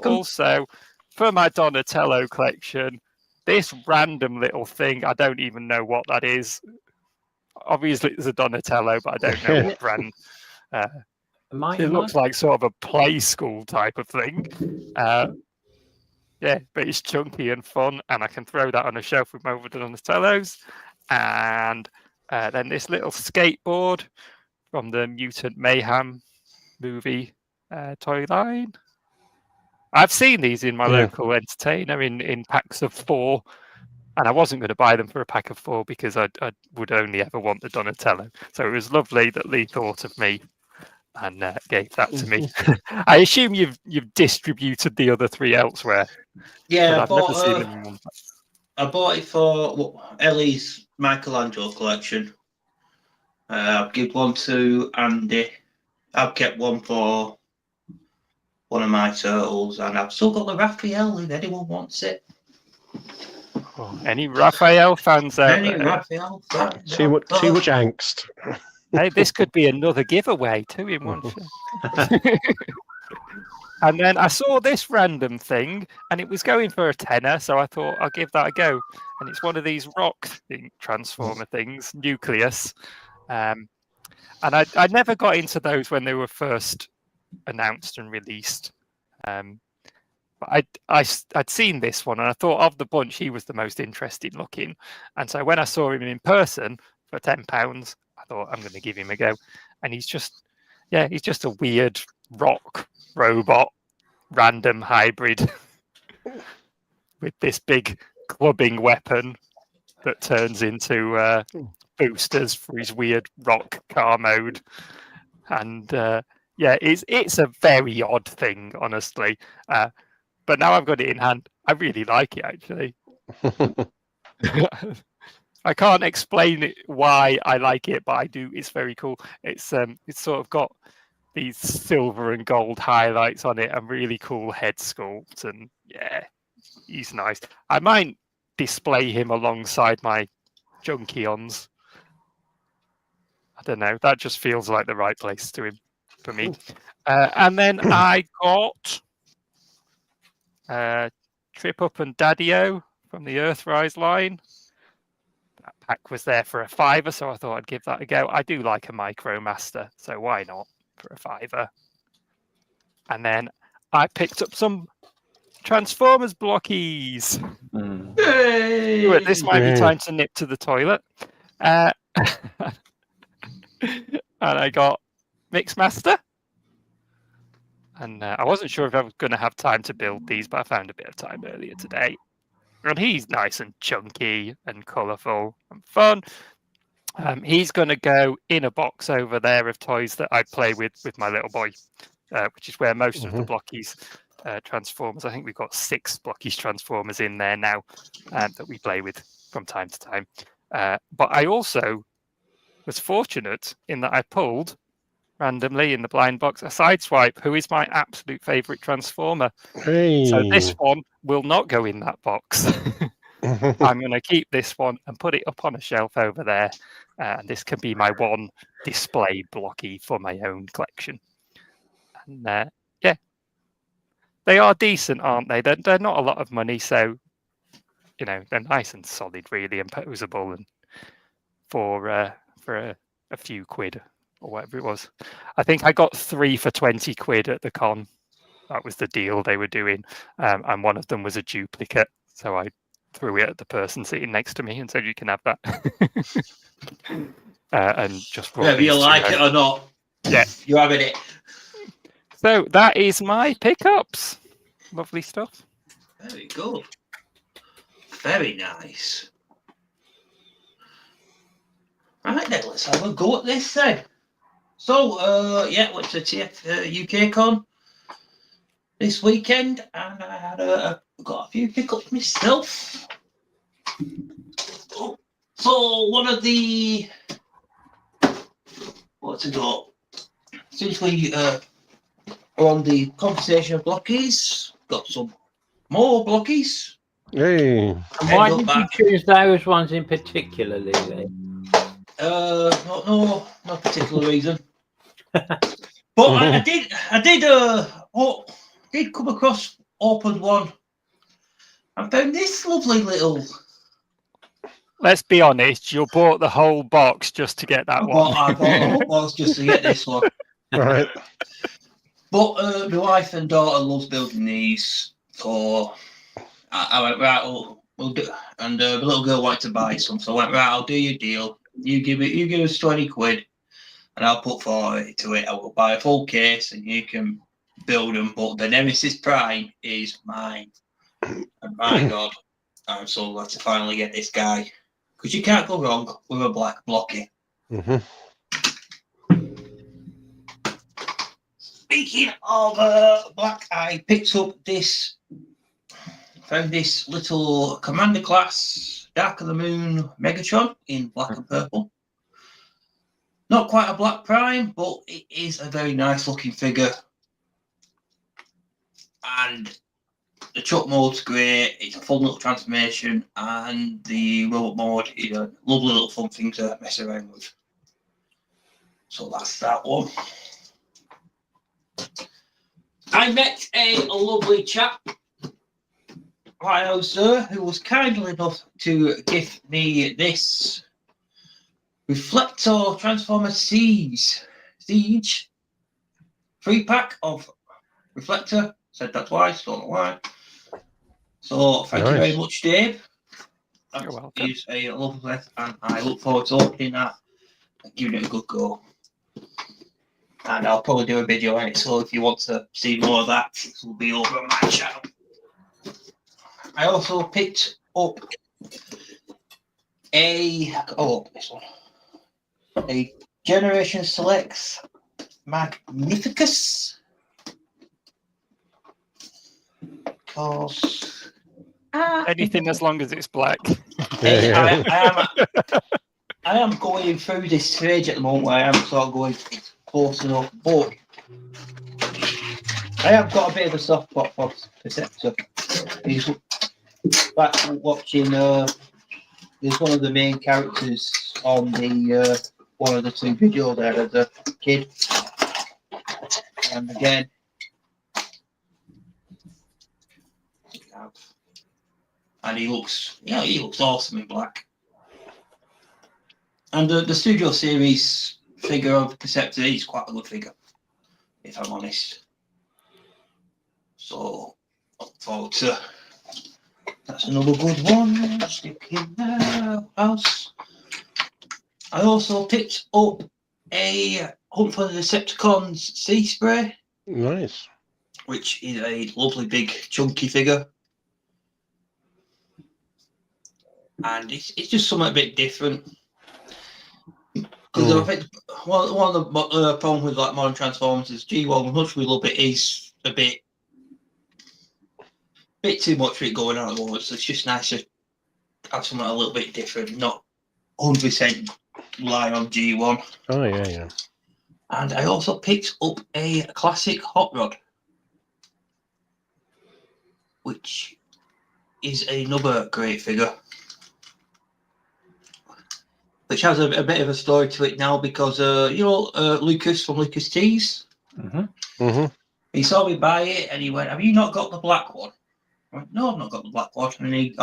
also for my Donatello collection, this random little thing, I don't even know what that is. Obviously, it's a Donatello, but I don't know what brand. It looks like sort of a play school type of thing. Yeah, but it's chunky and fun, and I can throw that on a shelf with my other Donatellos. And then this little skateboard from the Mutant Mayhem movie toy line. I've seen these in my local entertainer in packs of 4, and I wasn't going to buy them for a pack of 4 because I would only ever want the Donatello. So it was lovely that Lee thought of me and gave that to me. I assume you've distributed the other 3 elsewhere. Yeah, I've never seen them in one pack. I bought it for Ellie's Michelangelo collection. I've given one to Andy. I've kept one for one of my turtles, and I've still got the Raphael if anyone wants it. Oh, any Raphael fans out there? Raphael fans? Too much angst. Hey, this could be another giveaway, 2 in 1. And then I saw this random thing, and it was going for a tenner, so I thought I'll give that a go. And it's one of these rock transformer things, Nucleus. And I never got into those when they were first announced and released. But I'd seen this one, and I thought of the bunch, he was the most interesting looking. And so when I saw him in person for £10, I thought I'm going to give him a go. And he's just a weird rock robot, random hybrid with this big clubbing weapon that turns into boosters for his weird rock car mode. And yeah, it's a very odd thing, honestly. But now I've got it in hand, I really like it, actually. I can't explain it, why I like it, but I do. It's very cool. It's sort of got these silver and gold highlights on it and really cool head sculpt. And yeah, he's nice. I might display him alongside my Junkions. I don't know. That just feels like the right place to him for me. And then I got Trip Up and Daddy-O from the Earthrise line. That pack was there for a £5, so I thought I'd give that a go. I do like a Micromaster, so why not for a £5? And then I picked up some Transformers blockies. Hey! This might be time to nip to the toilet. And I got Mixmaster. And I wasn't sure if I was going to have time to build these, but I found a bit of time earlier today. And he's nice and chunky and colourful and fun. He's going to go in a box over there of toys that I play with my little boy, which is where most of the Blockies Transformers. I think we've got 6 Blockies Transformers in there now that we play with from time to time. But I also was fortunate in that I pulled randomly in the blind box a Sideswipe, who is my absolute favourite Transformer. Hey. So this one will not go in that box. I'm going to keep this one and put it up on a shelf over there. And this can be my one display blocky for my own collection. And yeah, they are decent, aren't they? They're not a lot of money, so you know they're nice and solid, really, and posable. And for a few quid or whatever it was, I think I got 3 for 20 quid at the con. That was the deal they were doing, and one of them was a duplicate. So I threw it at the person sitting next to me and said, "You can have that." And just whether you like it or not, yeah, you're having it. So that is my pickups. Lovely stuff. Very good. Very nice. Right then, let's have a go at this then. So, yeah, went to TF UK Con this weekend, and I had got a few pickups myself. So one of the what's it got? Since we are on the conversation of blockies, got some more blockies. Hey. And why did you choose those ones in particular, Lee? No particular reason. But I did come across opened one. I found this lovely little. Let's be honest, you bought the whole box just to get that one. I bought the whole box just to get this one. Right. But my wife and daughter loves building these, so I went right. We'll do, and the little girl wanted to buy some, so I went right. I'll do your deal. You give us 20 quid, and I'll put 40 to it. I will buy a full case, and you can build them. But the Nemesis Prime is mine, and my God, I'm so glad to finally get this guy, because you can't go wrong with a black blocky. Mm-hmm. Speaking of black, I picked up this. Found this little Commander class Dark of the Moon Megatron in black and purple. Not quite a black prime, but it is a very nice looking figure. And the truck mode's great. It's a fun little transformation, and the robot mode is a lovely little fun thing to mess around with. So that's that one. I met a lovely chap, right, sir, who was kind enough to give me this Reflector Transformer Siege 3-pack of Reflector. Said that twice, don't know why. So thank you very much, Dave. That is a lovely, and I look forward to opening that and giving it a good go. And I'll probably do a video on it, so if you want to see more of that, it will be over on my channel. I also picked up this one. a Generation Selects Magnificus. Because Anything as long as it's black. Yeah. I am going through this stage at the moment where I am sort of going close enough, but I have got a bit of a soft spot for Perceptor. He's back watching. There's one of the main characters on the one of the two videos there as a kid, and again, and he looks awesome in black. And the Studio Series figure of Perceptor is quite a good figure, if I'm honest. So, look forward to. That's another good one. Stick in there. House. I also picked up a Hunt for the Decepticons Sea Spray, Nice. which is a lovely big chunky figure. And it's just something a bit different. Because I think one of the problems with like modern Transformers is G1, as much as we love it, is a bit too much for it going on at the moment. So it's just nice to have something a little bit different, not 100% rely on G1. Oh, yeah. And I also picked up a classic Hot Rod, which is another great figure. Which has a bit of a story to it now because, Lucas from Lucas Tees, he saw me buy it and he went, "Have you not got the black one?" I went, "No, I've not got the black one." And he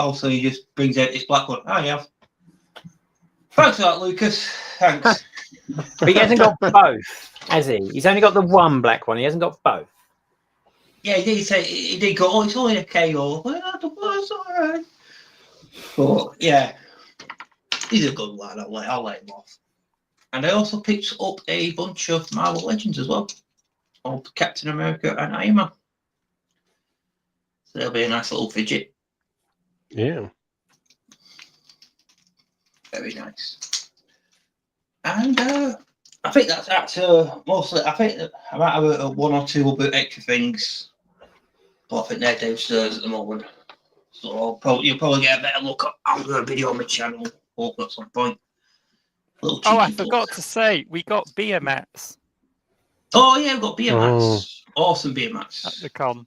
just brings out this black one. "I have." Thanks for that, Lucas. Thanks. But he hasn't got both, has he? He's only got the one black one. He hasn't got both. Yeah, he did say, he did go, "Oh, it's only a KO." Well, it's all right. But, yeah. He's a good lad, I'll let him off. And I also picked up a bunch of Marvel Legends as well, of Captain America and Iron Man. So they'll be a nice little fidget. Yeah. Very nice. And I think that's mostly. I think that I might have one or two other extra things, but I think they're downstairs at the moment. So you'll probably get a better look at a video on my channel. At some point. Oh, I forgot to say, we got beer mats Oh yeah, we've got beer mats. Awesome beer mats at the con.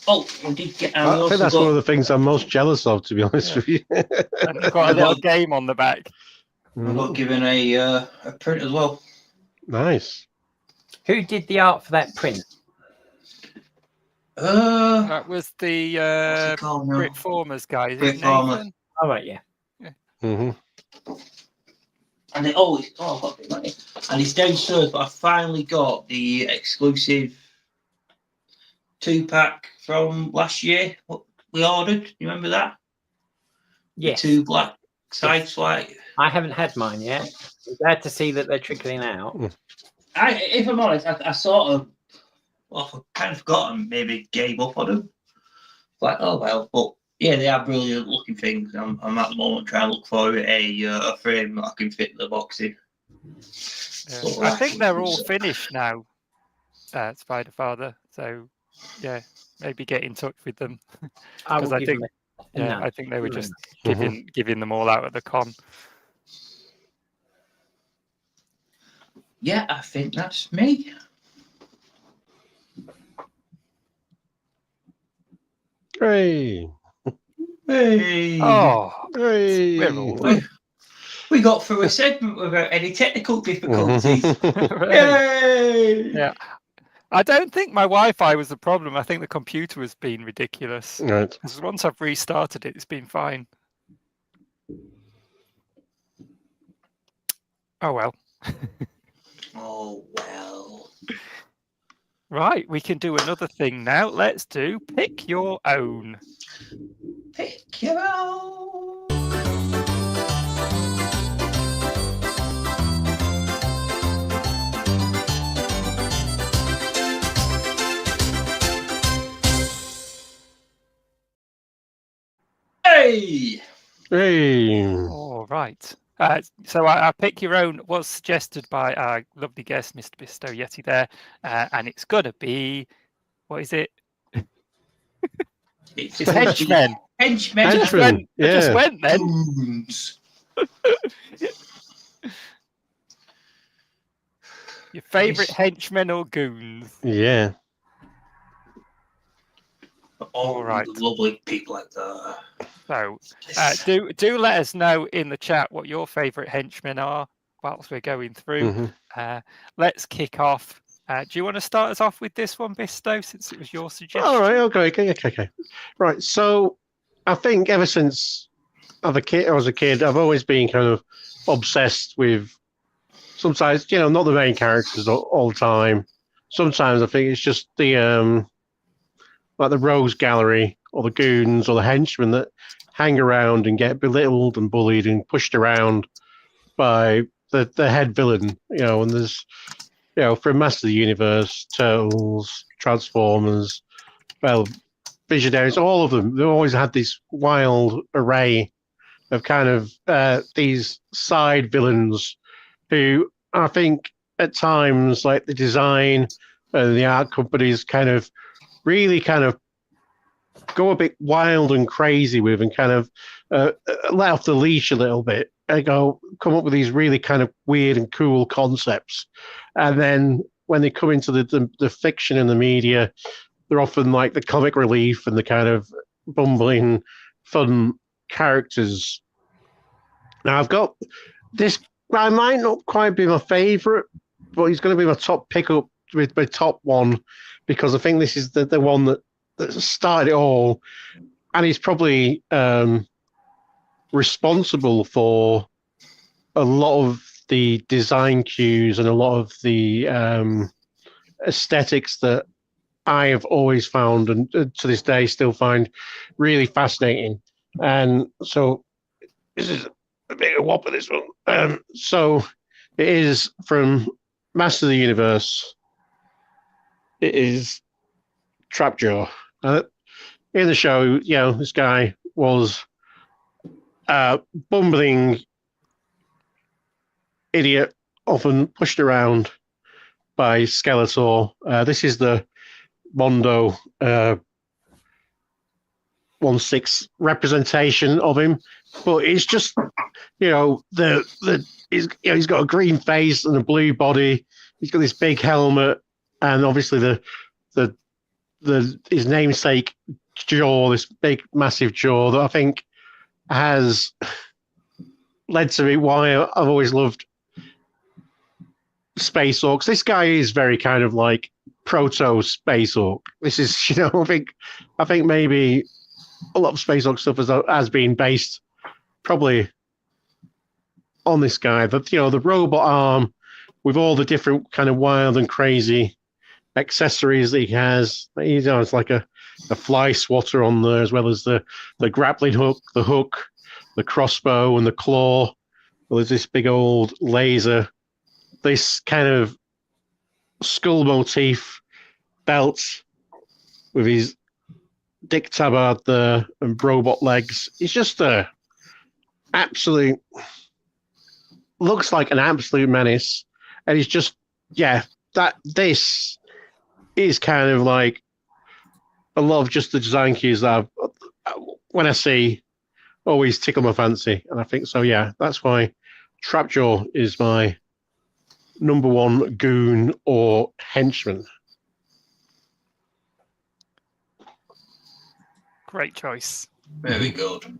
Oh, we did get. I think that's one of the things I'm most jealous of, to be honest with you. And they've got a little game on the back. I got given a print as well. Nice. Who did the art for that print? That was the Brit now? Formers guy. Is Brit it Formers. Nathan? Oh, right, yeah. And I've got the money. And it's downstairs, but I finally got the exclusive 2-pack from last year. What we ordered. You remember that? Yes. The 2 black side swipe. I haven't had mine yet. I'm glad to see that they're trickling out. If I'm honest, I sort of, I kind of forgotten, maybe gave up on them. Like, oh well, but yeah, they are brilliant looking things. I'm at the moment trying to look for a frame that I can fit the box in. Yeah. So, I think they're all finished now, Spider Father. So yeah, maybe get in touch with them because I think I think they were just giving them all out at the con. Yeah, I think that's me. Hooray! Hey! Oh, Hooray! we're all We got through a segment without any technical difficulties. right. Yay! Yeah. I don't think my Wi-Fi was the problem. I think the computer was being ridiculous. Right. Because once I've restarted it, it's been fine. Oh well. Oh well. Right, we can do another thing now. Let's do pick your own. Pick your own. Hey! Hey! All right. So our pick your own was suggested by our lovely guest, Mr. Bisto Yeti there, and it's got to be, what is it? It's It's Henchmen. Henchmen. I just went, I just yeah. went then. Goons. Your favourite Yes. henchmen or goons? Yeah. All right. lovely people like that. So Yes. do let us know in the chat what your favourite henchmen are whilst we're going through. Mhm. Let's kick off. Do you want to start us off with this one, Bisto, since it was your suggestion? All right. Okay. Right. So I think ever since I was a kid, I've always been kind of obsessed with. Sometimes, not the main characters all the time. Sometimes I think it's just the like the rogues gallery or the goons or the henchmen that hang around and get belittled and bullied and pushed around by the head villain. And there's from Master of the Universe, Turtles, Transformers, well, Visionaries, all of them. They've always had this wild array of kind of these side villains who I think at times, like the design and the art companies, kind of really kind of go a bit wild and crazy with, and kind of let off the leash a little bit, and come up with these really kind of weird and cool concepts. And then when they come into the fiction and the media, they're often like the comic relief and the kind of bumbling, fun characters. Now I've got this. I might not quite be my favourite, but he's going to be my top pickup with my top one, because I think this is the one that started it all, and he's probably responsible for a lot of the design cues and a lot of the aesthetics that I have always found, and to this day still find really fascinating. And so this is a bit of a whopper, this one. So it is from Master of the Universe. It is Trapjaw. In the show, this guy was a bumbling idiot, often pushed around by Skeletor. This is the Mondo 1/6 representation of him, but it's just he's got a green face and a blue body. He's got this big helmet, and obviously the his namesake jaw, this big massive jaw that I think has led to me why I've always loved Space Orcs. This guy is very kind of like proto Space Orc. This is I think maybe a lot of Space Orc stuff has been based probably on this guy. The robot arm with all the different kind of wild and crazy accessories that he has. It's like a fly swatter on there, as well as the grappling hook, the crossbow, and the claw. Well, there's this big old laser, this kind of skull motif belt with his dick tabard there and robot legs. He's just a absolute, looks like an absolute menace. And he's just, this is kind of like a lot of just the design cues that when I see, always tickle my fancy. And I think so, that's why Trapjaw is my number one goon or henchman. Great choice. Very good.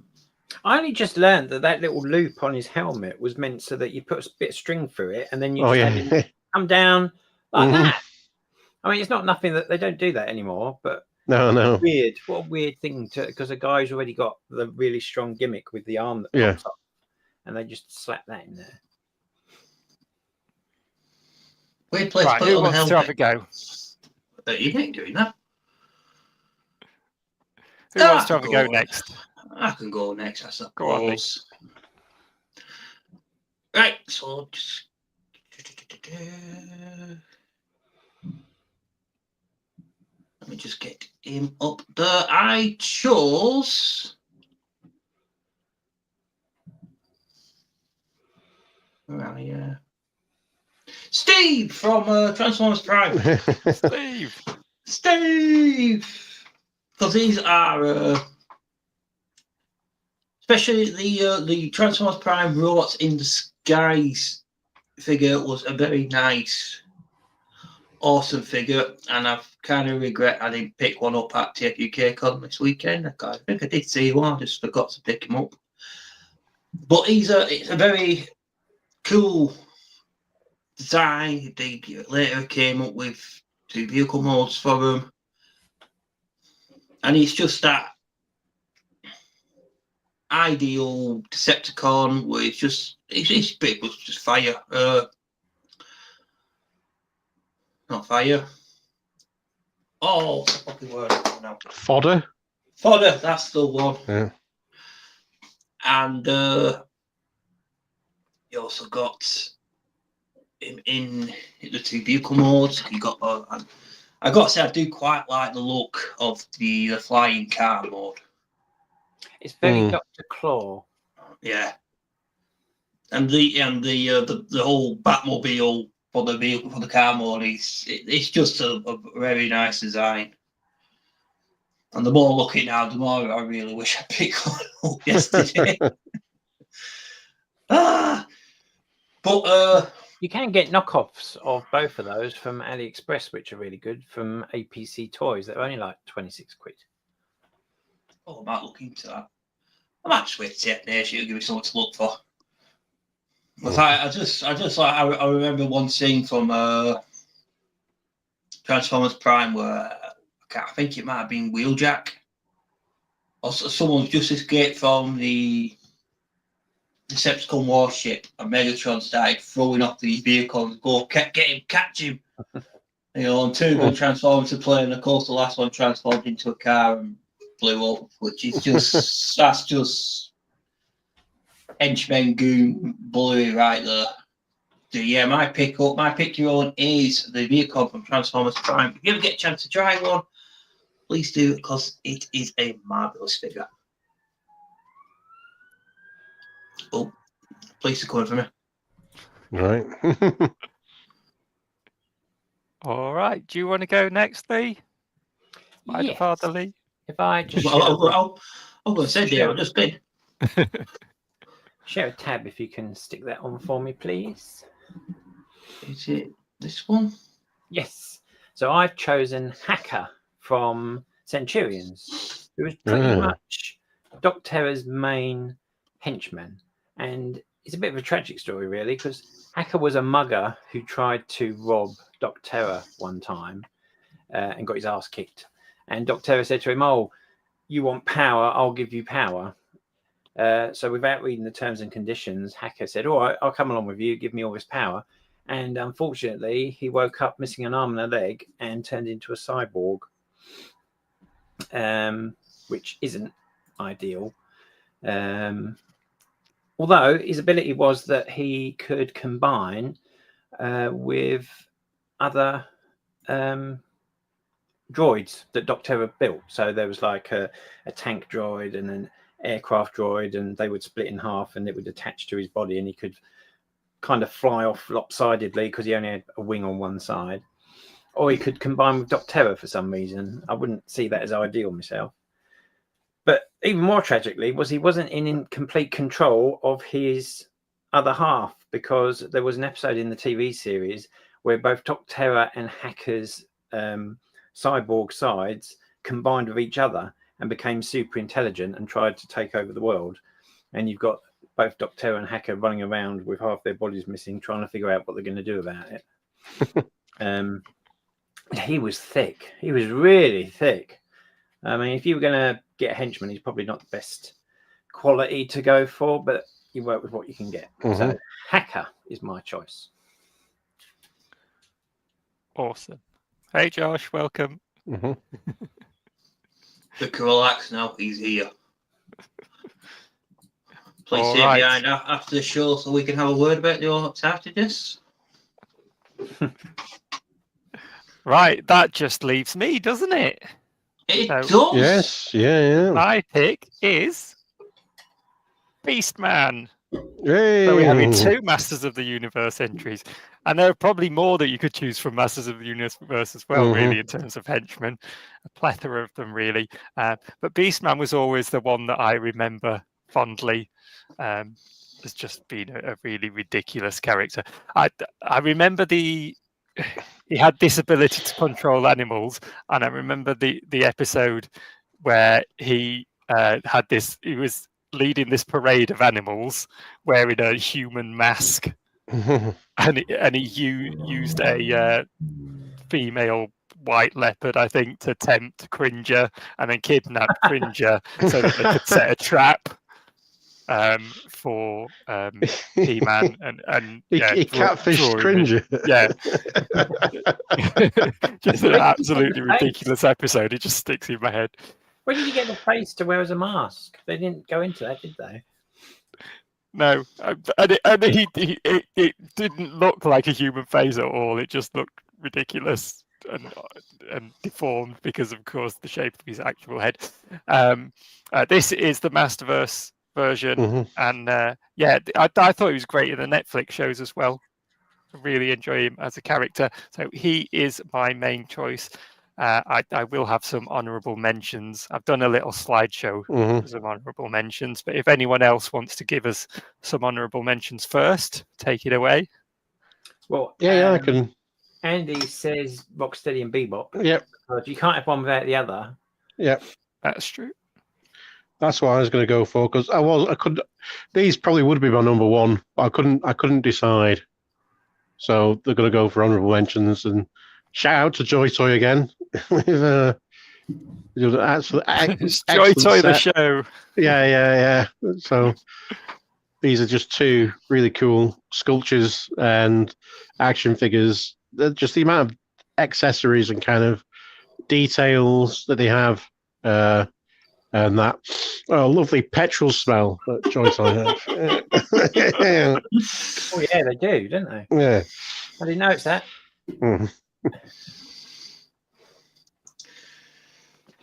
I only just learned that little loop on his helmet was meant so that you put a bit of string through it, and then you just had him come down like that. I mean, it's not nothing that they don't do that anymore, but No. weird. What a weird thing because a guy's already got the really strong gimmick with the arm that pops up, and they just slap that in there. Weird place Right, to put who on the wants to have a helmet. go? You ain't doing that. Who wants to have a go next? I can go next, I Go on, Nick. suppose. Right, so just let me just get him up there. I chose Right, Steve from Transformers Prime. Steve. Steve! Because these are, especially the Transformers Prime Robots in Disguise figure was a very nice, awesome figure, and I've kind of regret I didn't pick one up at TFUK Con this weekend. I think I did see one, I just forgot to pick him up. But it's a very cool design. They later came up with 2 vehicle modes for them. And it's just that ideal Decepticon where his bit was just fire. Not fire. Oh, fucking word now. Fodder. Fodder, that's the one. Yeah. And you also got him in the 2 vehicle modes. You got I got to say I do quite like the look of the flying car mode. It's very Dr. Claw. Yeah, and the whole Batmobile for the vehicle for the car mode it's just a very nice design. And the more I look at it now, the more I really wish I picked one up yesterday. But you can get knockoffs of both of those from AliExpress, which are really good, from APC Toys. They're only like 26 quid. I might look into that. I might just wait to take Nation to give me something to look for. But I remember one scene from Transformers Prime where I think it might have been Wheeljack, or someone's just escaped from the Decepticon warship, and Megatron started throwing off these vehicles. Get him, catch him! And 2 of them transformed into plane, and of course the last one transformed into a car and blew up, which is just that's just Henchmen goon bully right there. So yeah, my pick your own is the vehicle from Transformers Prime. If you ever get a chance to try one, please do, because it is a marvellous figure. Oh, police are coming for me. Right. All right. Do you want to go next, Lee? Yes. Father Lee. If I just I'm going to say there, I've just been. share a tab, if you can stick that on for me, please. Is it this one? Yes. So I've chosen Hacker from Centurions, who was pretty much Doc Terror's main henchman. And it's a bit of a tragic story, really, because Hacker was a mugger who tried to rob Doc Terror one time and got his ass kicked. And Doc Terror said to him, "Oh, you want power? I'll give you power." So without reading the terms and conditions, Hacker said, "All right, I'll come along with you, give me all this power." And unfortunately, he woke up missing an arm and a leg and turned into a cyborg, which isn't ideal. Although his ability was that he could combine with other droids that Doc Terror built. So there was like a tank droid and an aircraft droid, and they would split in half and it would attach to his body, and he could kind of fly off lopsidedly because he only had a wing on one side. Or he could combine with Doc Terror for some reason. I wouldn't see that as ideal myself. But even more tragically was he wasn't in complete control of his other half, because there was an episode in the TV series where both Doc Terror and Hacker's cyborg sides combined with each other and became super intelligent and tried to take over the world. And you've got both Doc Terror and Hacker running around with half their bodies missing, trying to figure out what they're going to do about it. He was thick. He was really thick. I mean, if you were going to get a henchman, he's probably not the best quality to go for, but you work with what you can get. So Hacker is my choice. Awesome. Hey, Josh, welcome. The relax now, he's here. Please All stay right. behind after the show so we can have a word about the Antarcticus. Right, that just leaves me, doesn't it? It So- does. Yes. Yeah. My pick is Beastman. So we're having Hey. 2 Masters of the Universe entries, and there are probably more that you could choose from Masters of the Universe as well, really, in terms of henchmen. A plethora of them, really. But Beastman was always the one that I remember fondly as just being a really ridiculous character. I remember he had this ability to control animals, and I remember the episode where he was leading this parade of animals wearing a human mask, and he used a female white leopard, I think, to tempt Cringer, and then kidnapped Cringer so that they could set a trap for He-Man and he catfished Cringer. Yeah, just an absolutely ridiculous episode. It just sticks in my head. Where did you get the face to wear as a mask? They didn't go into that, did they? No, and it didn't look like a human face at all. It just looked ridiculous and deformed because, of course, the shape of his actual head. This is the Masterverse version, and I thought he was great in the Netflix shows as well. I really enjoy him as a character, so he is my main choice. I will have some honourable mentions. I've done a little slideshow for some honourable mentions, but if anyone else wants to give us some honourable mentions first, take it away. Well, Yeah, I can. Andy says Rocksteady and Bebop. Yep. But you can't have one without the other. Yep. That's true. That's what I was going to go for because I could. These probably would be my number one, but I couldn't decide. So they're going to go for honourable mentions, and shout out to Joy Toy again. With It's Joy Toy the show. Yeah. So these are just 2 really cool sculptures and action figures. They're just the amount of accessories and kind of details that they have, and that lovely petrol smell that Joy Toy have. Oh yeah, they do, don't they? Yeah. I didn't notice that.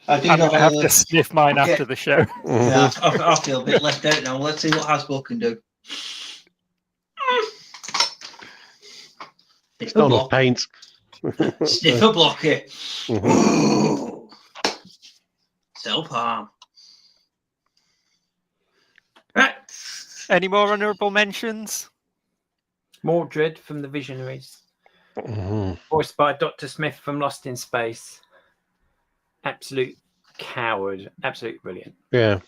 I do I'm not going to have to sniff mine after the show. Yeah, I feel a bit left out now. Let's see what Hasbro can do. Sniff a Not enough block. paint. Sniff a block here. Self-harm. Right. Any more honourable mentions? Mordred from the Visionaries, voiced by Dr. Smith from Lost in Space. Absolute coward. Absolutely brilliant. Yeah.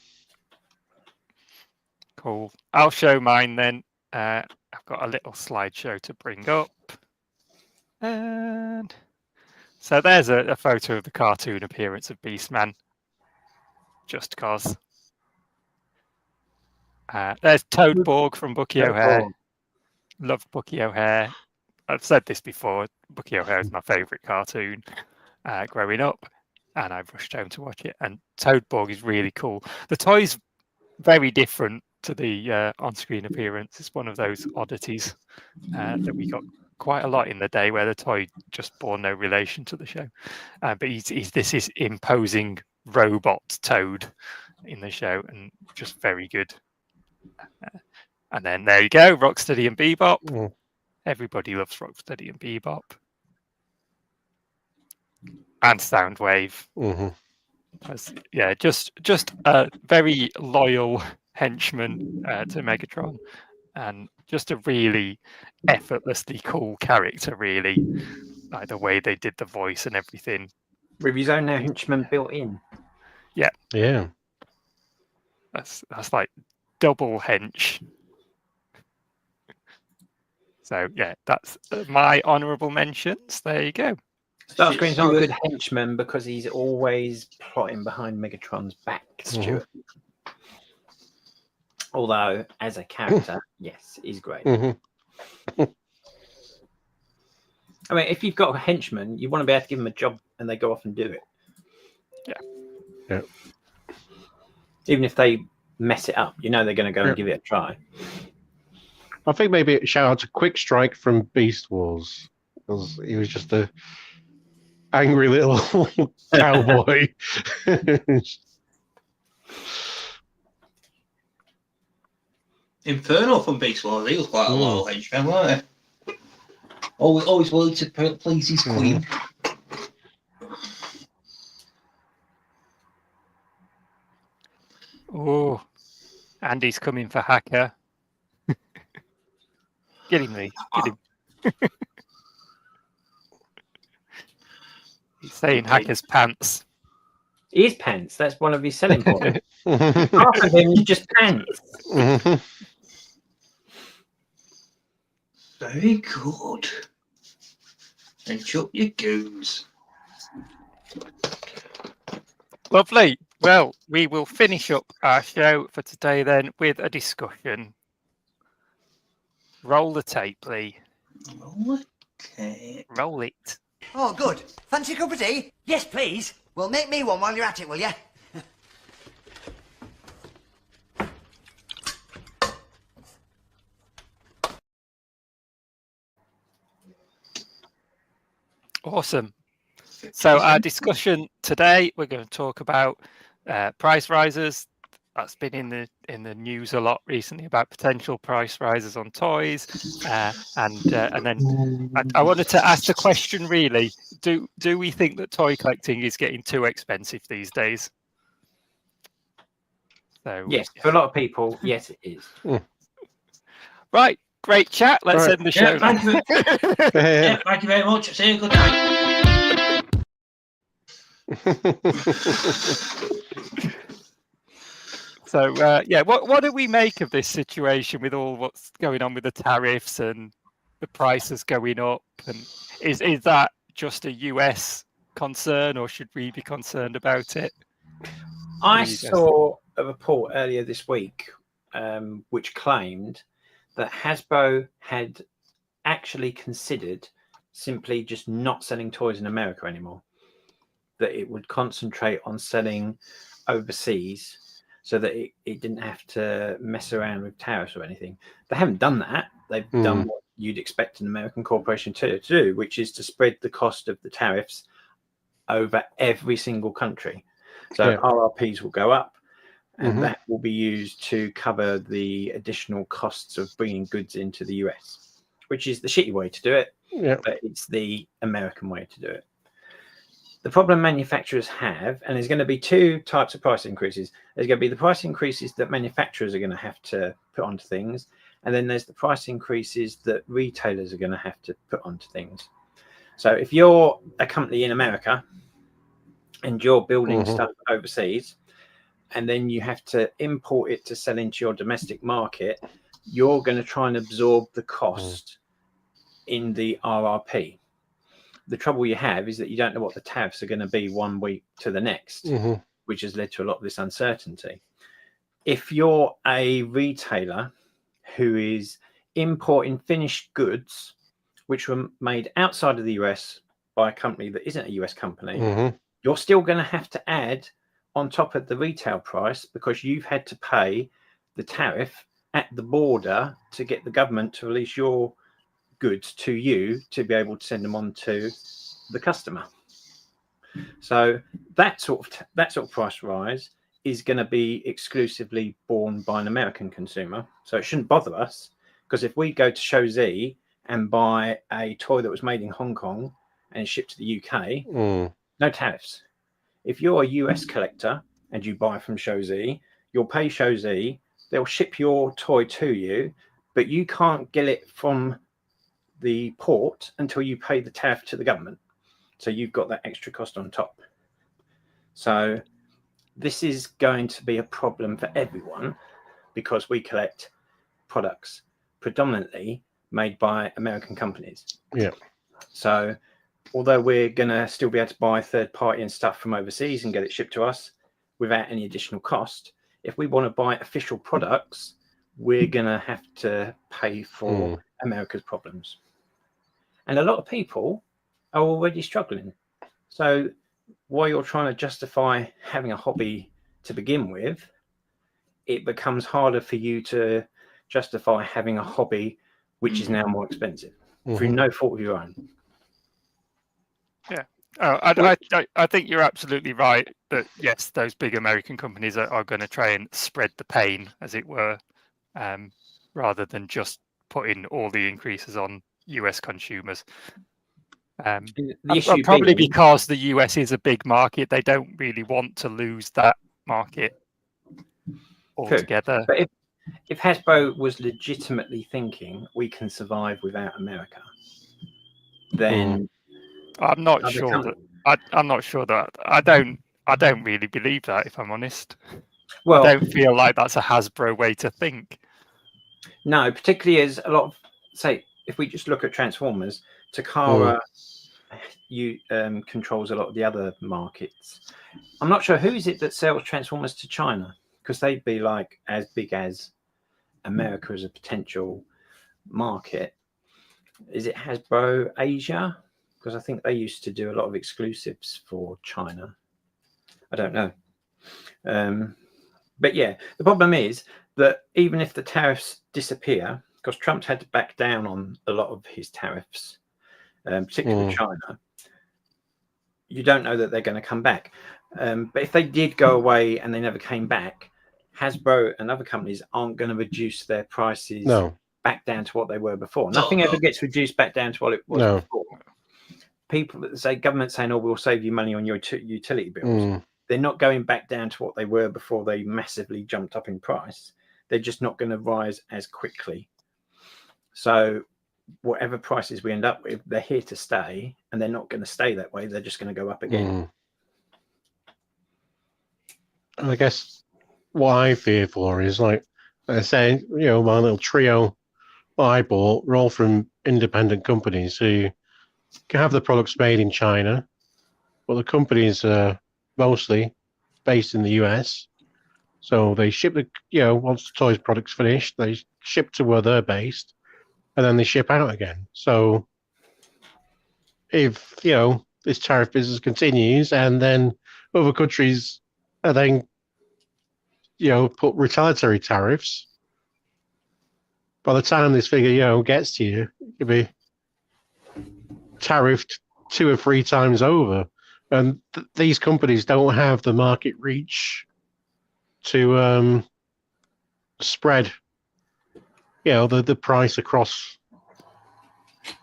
Cool. I'll show mine then. I've got a little slideshow to bring up. And so there's a photo of the cartoon appearance of Beastman. Just cause. There's Toadborg from Bucky O'Hare. Love Bucky O'Hare. I've said this before. Bucky O'Hare is my favourite cartoon growing up, and I've rushed home to watch it. And Toadborg is really cool. The toy's very different to the on-screen appearance. It's one of those oddities that we got quite a lot in the day, where the toy just bore no relation to the show. But he's this is imposing robot Toad in the show, and just very good. And then there you go, Rocksteady and Bebop. Everybody loves Rocksteady and Bebop. And Soundwave. Yeah, just a very loyal henchman to Megatron, and just a really effortlessly cool character, really. Like the way they did the voice and everything. With his own henchman built in. Yeah. That's like double hench. So yeah, that's my honourable mentions. There you go. Starscream's not a good henchman because he's always plotting behind Megatron's back, Stuart. Although, as a character, yes, he's great. I mean, if you've got a henchman, you want to be able to give them a job and they go off and do it. Yeah. Even if they mess it up, you know they're going to go and give it a try. I think maybe a shout out to Quick Strike from Beast Wars, because he was just a angry little cowboy. Inferno from Beast Wars. He was quite a loyal henchman, weren't he? Always willing to please his queen. Oh, Andy's coming for Hacker. Get him, Lee. Get him. He's saying Okay. Hacker's pants. His pants. That's one of his selling points. Half of him is just pants. Very good. And chuck your goons. Lovely. Well, we will finish up our show for today then with a discussion. Roll the tape, Lee. Okay. Roll it. Oh, good. Fancy a cup of tea? Yes, please. Well, make me one while you're at it, will you? Awesome. So our discussion today, we're going to talk about price rises. That's been in the news a lot recently about potential price rises on toys, and then I wanted to ask the question: really, do we think that toy collecting is getting too expensive these days? So Yes, for a lot of people, yes, it is. Right, great chat. Let's Right. end the show. Thank you. Thank you very much. See you. Good night. So what do we make of this situation with all what's going on with the tariffs and the prices going up? And is that just a US concern, or should we be concerned about it? I saw a report earlier this week which claimed that Hasbro had actually considered simply just not selling toys in America anymore, that it would concentrate on selling overseas so that it didn't have to mess around with tariffs or anything. They haven't done that. They've done what you'd expect an American corporation to do, which is to spread the cost of the tariffs over every single country. So RRPs will go up, and that will be used to cover the additional costs of bringing goods into the US, which is the shitty way to do it, but it's the American way to do it. The problem manufacturers have, and there's going to be two types of price increases. There's going to be the price increases that manufacturers are going to have to put onto things, and then there's the price increases that retailers are going to have to put onto things. So if you're a company in America and you're building stuff overseas, and then you have to import it to sell into your domestic market, you're going to try and absorb the cost in the RRP. The trouble you have is that you don't know what the tariffs are going to be 1 week to the next, which has led to a lot of this uncertainty. If you're a retailer who is importing finished goods, which were made outside of the US by a company that isn't a US company, you're still going to have to add on top of the retail price because you've had to pay the tariff at the border to get the government to release your goods to you to be able to send them on to the customer. So that sort of price rise is going to be exclusively borne by an American consumer. So it shouldn't bother us, because if we go to Show Z and buy a toy that was made in Hong Kong and is shipped to the UK, no tariffs. If you're a US collector and you buy from Show Z, you'll pay Show Z, they'll ship your toy to you, but you can't get it from the port until you pay the tariff to the government. So you've got that extra cost on top. So this is going to be a problem for everyone because we collect products predominantly made by American companies. So although we're going to still be able to buy third party and stuff from overseas and get it shipped to us without any additional cost, if we want to buy official products, we're going to have to pay for America's problems. And a lot of people are already struggling. So while you're trying to justify having a hobby to begin with, it becomes harder for you to justify having a hobby which is now more expensive through no fault of your own. Yeah. Oh, I think you're absolutely right that, yes, those big American companies are going to try and spread the pain, as it were. rather than just putting all the increases on US consumers. And issue probably being, because the US is a big market, they don't really want to lose that market altogether. but if Hasbro was legitimately thinking we can survive without America, then I'm not other sure com- that I'm not sure that I don't really believe that, if I'm honest. well, I don't feel like that's a Hasbro way to think. no, particularly as a lot of, say, if we just look at Transformers, Takara controls a lot of the other markets. I'm not sure who is it that sells Transformers to China, because they'd be like as big as America as a potential market. Is it Hasbro Asia? Because I think they used to do a lot of exclusives for China. I don't know. But yeah, the problem is that even if the tariffs disappear, because Trump's had to back down on a lot of his tariffs, particularly China, you don't know that they're going to come back. But if they did go away and they never came back, Hasbro and other companies aren't going to reduce their prices back down to what they were before. Nothing ever gets reduced back down to what it was before. People that say, government saying, oh, we'll save you money on your utility bills. They're not going back down to what they were before they massively jumped up in price. They're just not going to rise as quickly. So whatever prices we end up with, they're here to stay, and they're not going to stay that way. They're just going to go up again. I guess what I fear for is, like I say, my little trio I bought were all from independent companies who can have the products made in China, but the companies are mostly based in the US. So they ship once the toys product's finished, they ship to where they're based, and then they ship out again. So if, this tariff business continues and then other countries are then, put retaliatory tariffs, by the time this figure, gets to you, it'll be tariffed 2 or 3 times over. And these companies don't have the market reach to spread, the price across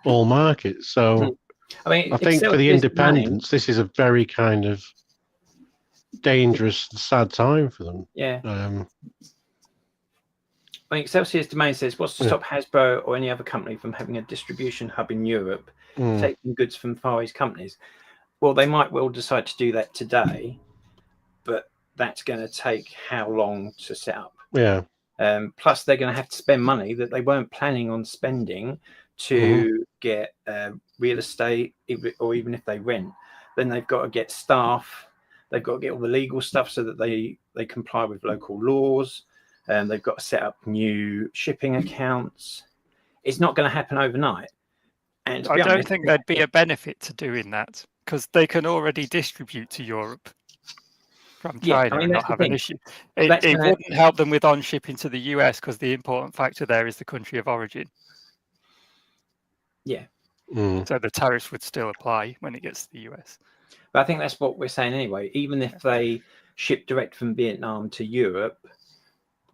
all markets. So I think for the independents, this is a very kind of dangerous, sad time for them. Yeah. Excelsior's domain says, what's to stop Hasbro or any other company from having a distribution hub in Europe, taking goods from Far East companies? Well, they might well decide to do that today, but that's going to take how long to set up? Yeah. Plus, they're going to have to spend money that they weren't planning on spending to get real estate, or even if they rent, then they've got to get staff. They've got to get all the legal stuff so that they comply with local laws. They've got to set up new shipping accounts. It's not going to happen overnight. And I don't think there'd be a benefit to doing that, because they can already distribute to Europe from China and not have an issue. It wouldn't help them with on shipping to the US, because the important factor there is the country of origin. Yeah. So the tariffs would still apply when it gets to the US. But I think that's what we're saying anyway. Even if they ship direct from Vietnam to Europe,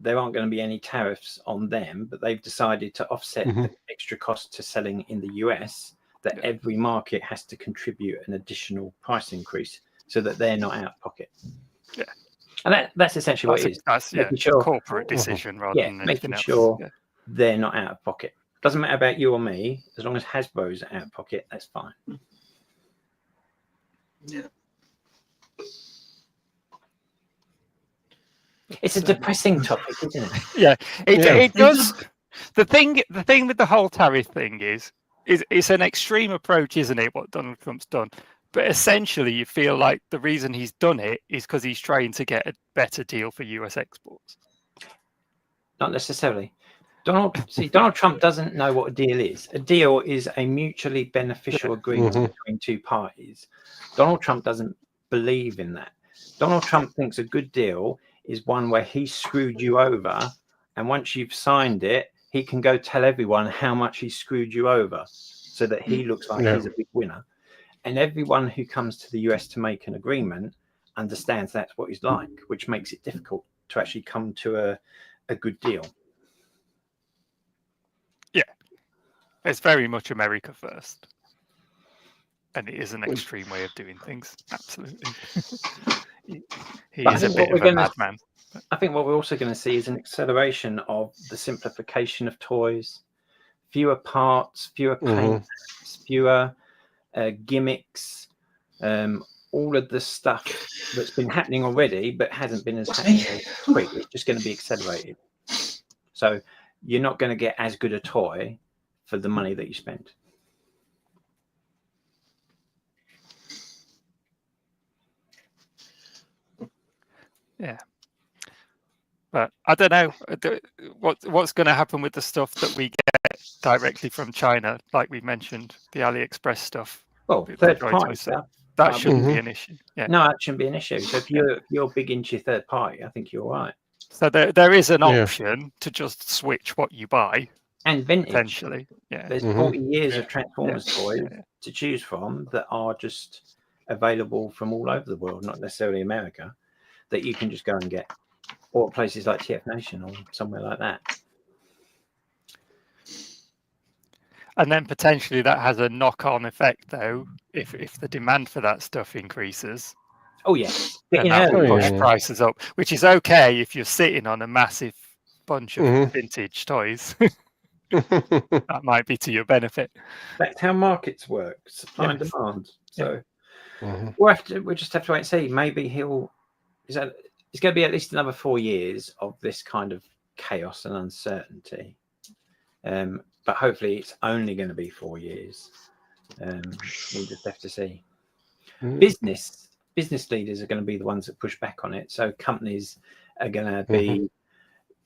there aren't going to be any tariffs on them, but they've decided to offset the extra cost to selling in the US, that every market has to contribute an additional price increase so that they're not out of pocket. Yeah. And that's essentially what it is. That's a corporate decision rather than anything else. Making sure they're not out of pocket. Doesn't matter about you or me, as long as Hasbro's out of pocket, that's fine. Yeah. It's a depressing topic, isn't it? Yeah, it does. The thing with the whole tariff thing is it's an extreme approach, isn't it? What Donald Trump's done, but essentially, you feel like the reason he's done it is because he's trying to get a better deal for US exports. Not necessarily. Donald Trump doesn't know what a deal is. A deal is a mutually beneficial agreement between 2 parties. Donald Trump doesn't believe in that. Donald Trump thinks a good deal is one where he screwed you over, and once you've signed it, he can go tell everyone how much he screwed you over, so that he looks like he's a big winner. And everyone who comes to the US to make an agreement understands that's what he's like, which makes it difficult to actually come to a good deal. It's very much America first. And it is an extreme way of doing things. Absolutely. he But I is a think bit what of we're a gonna madman. I think what we're also going to see is an acceleration of the simplification of toys. Fewer parts, fewer paints, fewer gimmicks, all of the stuff that's been happening already but hasn't been as happening as quick. It's just going to be accelerated. So you're not going to get as good a toy for the money that you spend. Yeah. But I don't know what's going to happen with the stuff that we get directly from China, like we mentioned, the AliExpress stuff. Well, the third Droid party toy set. stuff. That shouldn't be an issue. Yeah. No, that shouldn't be an issue. So if you're big into your third party, I think you're right. So there is an option to just switch what you buy. And vintage. Potentially. Yeah. There's 40 years of Transformers toys Yeah. to choose from that are just available from all over the world, not necessarily America, that you can just go and get. Or places like TF Nation or somewhere like that. And then potentially that has a knock-on effect, though, if the demand for that stuff increases. Oh, yeah. Then that will push prices up, which is okay if you're sitting on a massive bunch of vintage toys. That might be to your benefit. That's how markets work, supply and demand. So we'll just have to wait and see. Maybe it's going to be at least another 4 years of this kind of chaos and uncertainty. But hopefully it's only going to be 4 years. We'll just have to see. Business leaders are going to be the ones that push back on it. So companies are going to be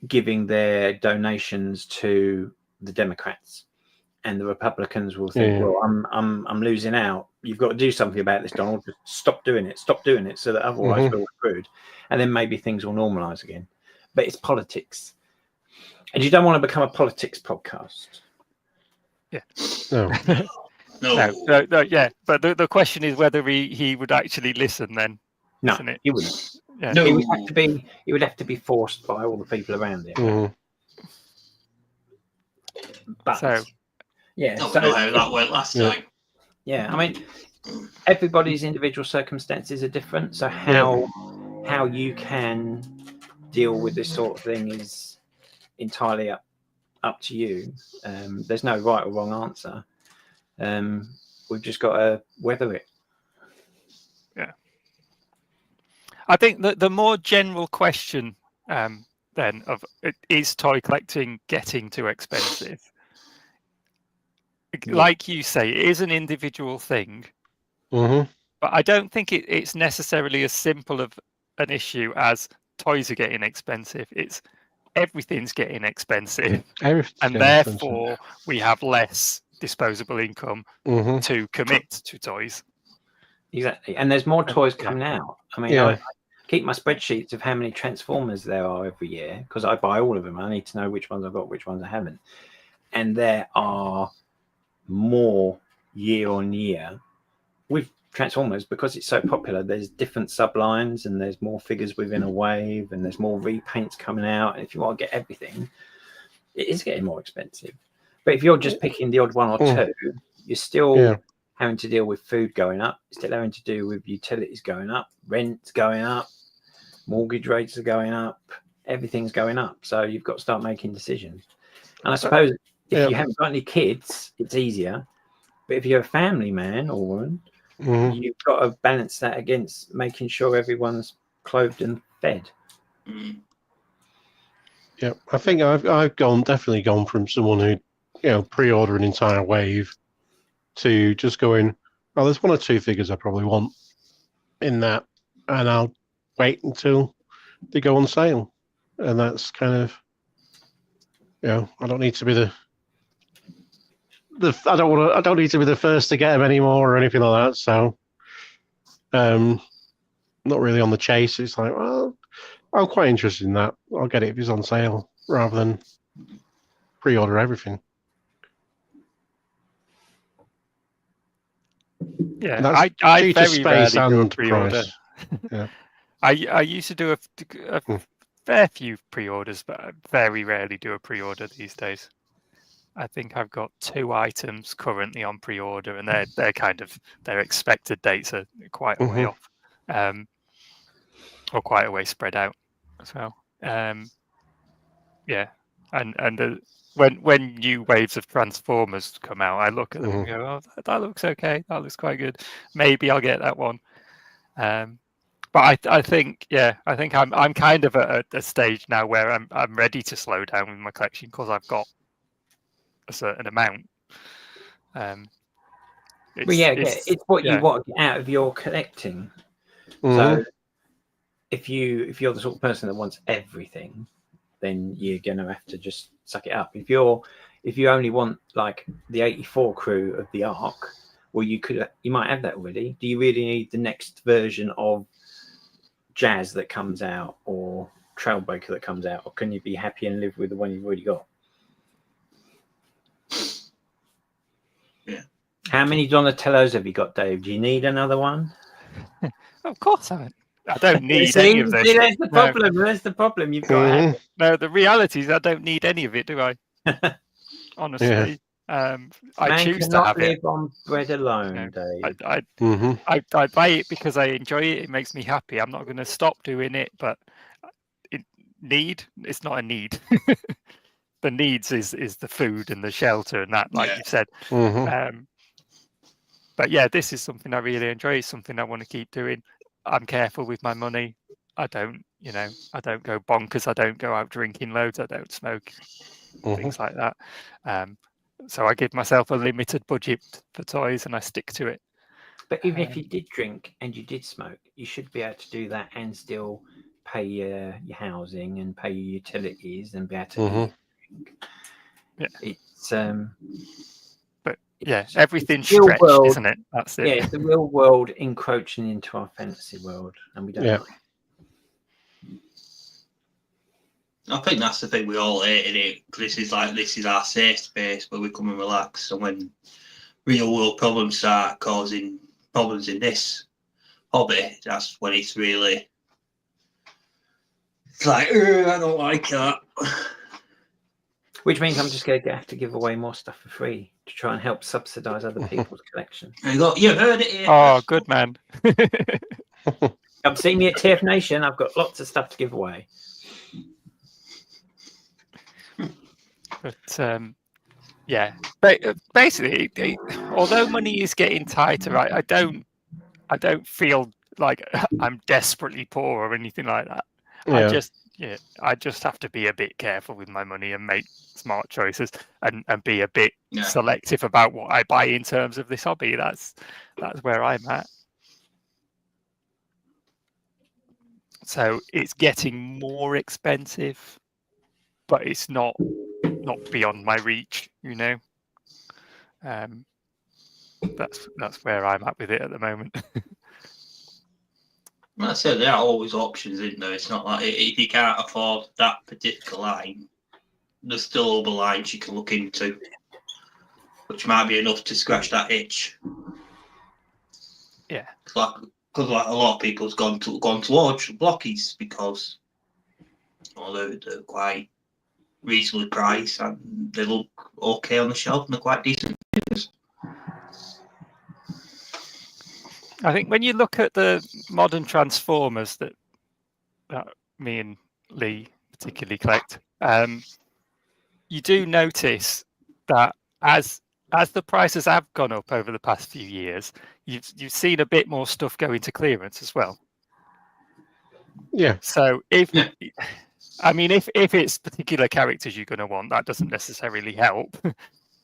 giving their donations to the Democrats, and the Republicans will think, well, I'm losing out. You've got to do something about this, Donald. Just stop doing it, so that otherwise we're screwed. And then maybe things will normalize again. But it's politics. And you don't want to become a politics podcast. Yeah. No. Yeah. But the question is whether he would actually listen then. No, isn't it? he wouldn't. Yeah. No. It would have to be forced by all the people around him. But yeah, I don't know how that went last time. Yeah, I mean, everybody's individual circumstances are different. So how you can deal with this sort of thing is entirely up to you. There's no right or wrong answer. We've just got to weather it. Yeah. I think that the more general question then of is toy collecting getting too expensive? Like you say, it is an individual thing. But I don't think it's necessarily as simple of an issue as toys are getting expensive. It's everything's getting expensive. And therefore we have less disposable income to commit to toys. Exactly. And there's more toys coming out. I mean, I keep my spreadsheets of how many Transformers there are every year because I buy all of them. I need to know which ones I've got, which ones I haven't. And there are more year on year with Transformers because it's so popular. There's different sublines and there's more figures within a wave and there's more repaints coming out. And if you want to get everything, it is getting more expensive. But if you're just picking the odd one or two, you're still having to deal with food going up, still having to deal with utilities going up, rent's going up, mortgage rates are going up, everything's going up. So you've got to start making decisions. And I suppose if you haven't got any kids, it's easier. But if you're a family man or woman, you've got to balance that against making sure everyone's clothed and fed. Yeah, I think I've definitely gone from someone who pre-order an entire wave to just going, oh, there's one or two figures I probably want in that, and I'll wait until they go on sale. And that's kind of, I don't need to be I don't need to be the first to get them anymore or anything like that. So, not really on the chase. It's like, well, I'm quite interested in that. I'll get it if it's on sale rather than pre-order everything. Yeah, I very rarely do a pre-order. Yeah. I used to do a fair few pre-orders, but I very rarely do a pre-order these days. I think I've got 2 items currently on pre-order, and they're kind of their expected dates are quite a way off, or quite a way spread out as well. Yeah, and when new waves of Transformers come out, I look at them and go, "Oh, that looks okay. That looks quite good. Maybe I'll get that one." But I think, yeah, I think I'm kind of at a stage now where I'm ready to slow down with my collection because I've got a certain amount. It's what you want out of your collecting. So if you're the sort of person that wants everything, then you're gonna have to just suck it up. If you only want like the 84 crew of the Ark, well, you might have that already. Do you really need the next version of Jazz that comes out or Trailbreaker that comes out, or can you be happy and live with the one you've already got? Yeah. How many Donatellos have you got, Dave? Do you need another one? Of course I don't need any of this. That's the problem. That's the problem. You've got no. The reality is I don't need any of it, do I? Honestly, I choose to have live it. on bread alone, Dave. I buy it because I enjoy it. It makes me happy. I'm not going to stop doing it, but it's not a need. The needs is the food and the shelter and that, like you said. But yeah, this is something I really enjoy. It's something I want to keep doing. I'm careful with my money. I don't go bonkers. I don't go out drinking loads. I don't smoke, things like that. So I give myself a limited budget for toys and I stick to it. But even if you did drink and you did smoke, you should be able to do that and still pay your housing and pay your utilities and be able to drink. Yeah. It's but yeah, everything's stretched, isn't it? That's it. Yeah, it's the real world encroaching into our fantasy world, and we don't like it. I think that's the thing we all hate in it. This is our safe space where we come and relax. And when real world problems start causing problems in this hobby, that's when it's like, I don't like that. Which means I'm just going to have to give away more stuff for free to try and help subsidise other people's collection. There you go. You heard it here. Oh, good man. Come see me at TF Nation. I've got lots of stuff to give away. But yeah, basically, although money is getting tighter, I don't feel like I'm desperately poor or anything like that. I just have to be a bit careful with my money and make smart choices and be a bit selective about what I buy in terms of this hobby. That's where I'm at. So it's getting more expensive, but it's not beyond my reach, you know. That's where I'm at with it at the moment. Like I said, there are always options, isn't there? It's not like if you can't afford that particular line, there's still other lines you can look into, which might be enough to scratch that itch. Yeah, because like a lot of people's gone towards blockies because they're quite reasonably priced and they look okay on the shelf and they're quite decent. I think when you look at the modern Transformers that me and Lee particularly collect, you do notice that as the prices have gone up over the past few years, you've seen a bit more stuff go into clearance as well. Yeah. So if it's particular characters you're going to want, that doesn't necessarily help.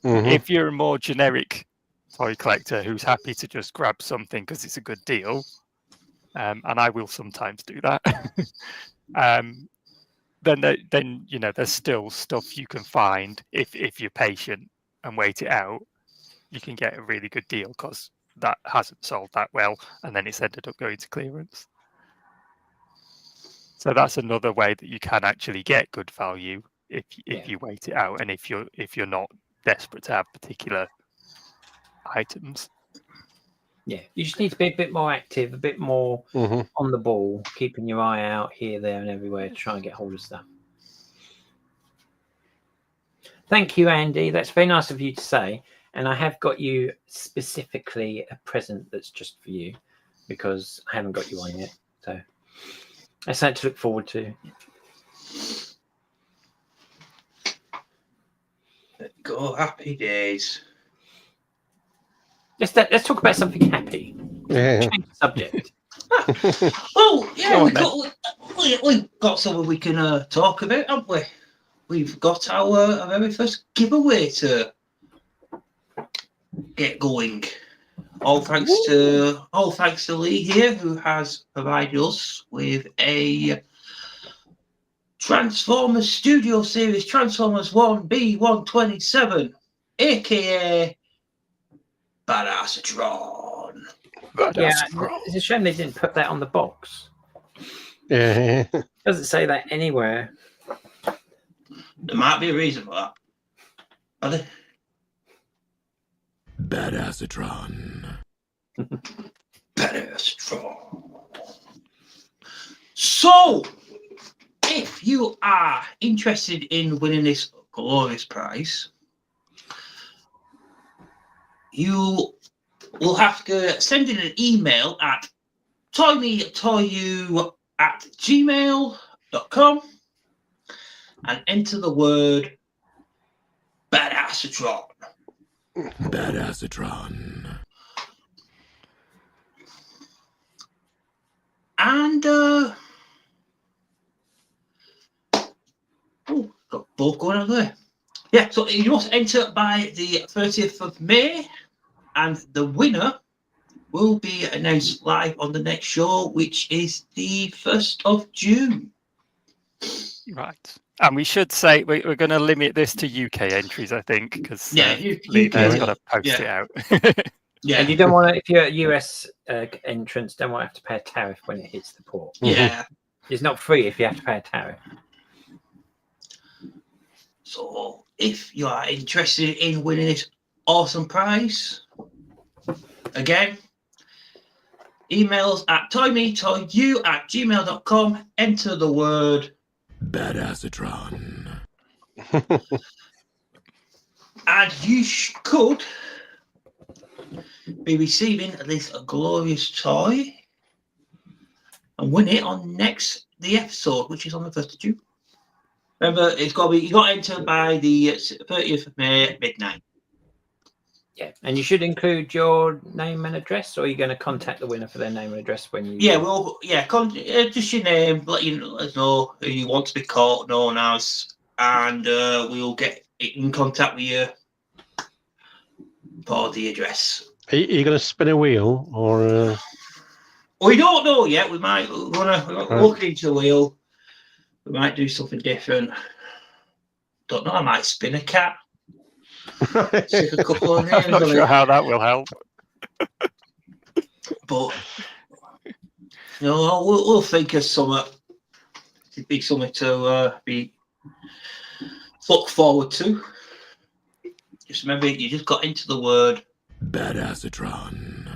If you're a more generic toy collector who's happy to just grab something because it's a good deal, and I will sometimes do that, then there's still stuff you can find if you're patient and wait it out. You can get a really good deal because that hasn't sold that well, and then it's ended up going to clearance. So that's another way that you can actually get good value if you wait it out, and if you're not desperate to have particular items. Yeah, you just need to be a bit more active, a bit more on the ball, keeping your eye out here, there, and everywhere to try and get hold of stuff. Thank you, Andy. That's very nice of you to say. And I have got you specifically a present that's just for you because I haven't got you one yet. So that's something to look forward to. Go happy days. Let's talk about something happy. Yeah. Change the subject. Oh, yeah, Go we've on, got something we can talk about, haven't we? We've got our very first giveaway to get going. All thanks to Lee here, who has provided us with a Transformers Studio Series Transformers 1B127, aka Badassatron. Yeah, it's a shame they didn't put that on the box. Yeah. Doesn't say that anywhere. There might be a reason for that. Are there? Badassatron. Badassatron. So, if you are interested in winning this glorious prize, you will have to send in an email at toymetoyu@gmail.com and enter the word Badassatron. Badassatron. And got both going on there. Yeah, so you must enter by the 30th of May, and the winner will be announced live on the next show, which is the 1st of June. Right. And we should say we're going to limit this to UK entries, I think, because Lee UK, there's got to post it out. Yeah, And you don't want to, if you're a US entrance, don't want to have to pay a tariff when it hits the port. yeah. It's not free if you have to pay a tariff. So if you are interested in winning this awesome prize, again, emails at toymetoyu@gmail.com, enter the word Badassatron. and you could be receiving at least a glorious toy and win it on the episode, which is on the 1st of June. Remember, you got to enter by the 30th of May at midnight. Yeah, and you should include your name and address, or are you going to contact the winner for their name and address when you? Yeah, just your name, let us know who you want to be known as, and we'll get in contact with you for the address. Are you going to spin a wheel or? We don't know yet. We're looking into the wheel. We might do something different. Don't know. I might spin a cat. Stick a couple of names I'm not on sure it. how that will help. But we'll think of something. It'd be something to be look forward to. Just remember, you just got into the word Badassatron.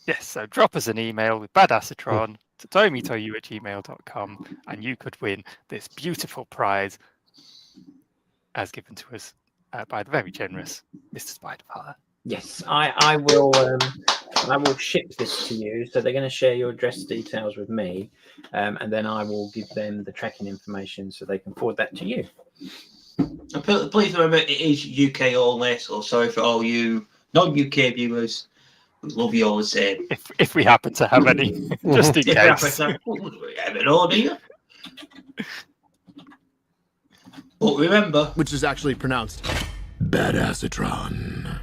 Yes, so drop us an email with Badassatron to toymetoyu@gmail.com and you could win this beautiful prize as given to us by the very generous Mr. Spiderpart. Yes, I will ship this to you. So they're going to share your address details with me, and then I will give them the tracking information so they can forward that to you. And please remember, it is UK only, so sorry for all you non-UK viewers. We love you all the same. If we happen to have any, just in case. But remember, Which is actually pronounced Badassatron.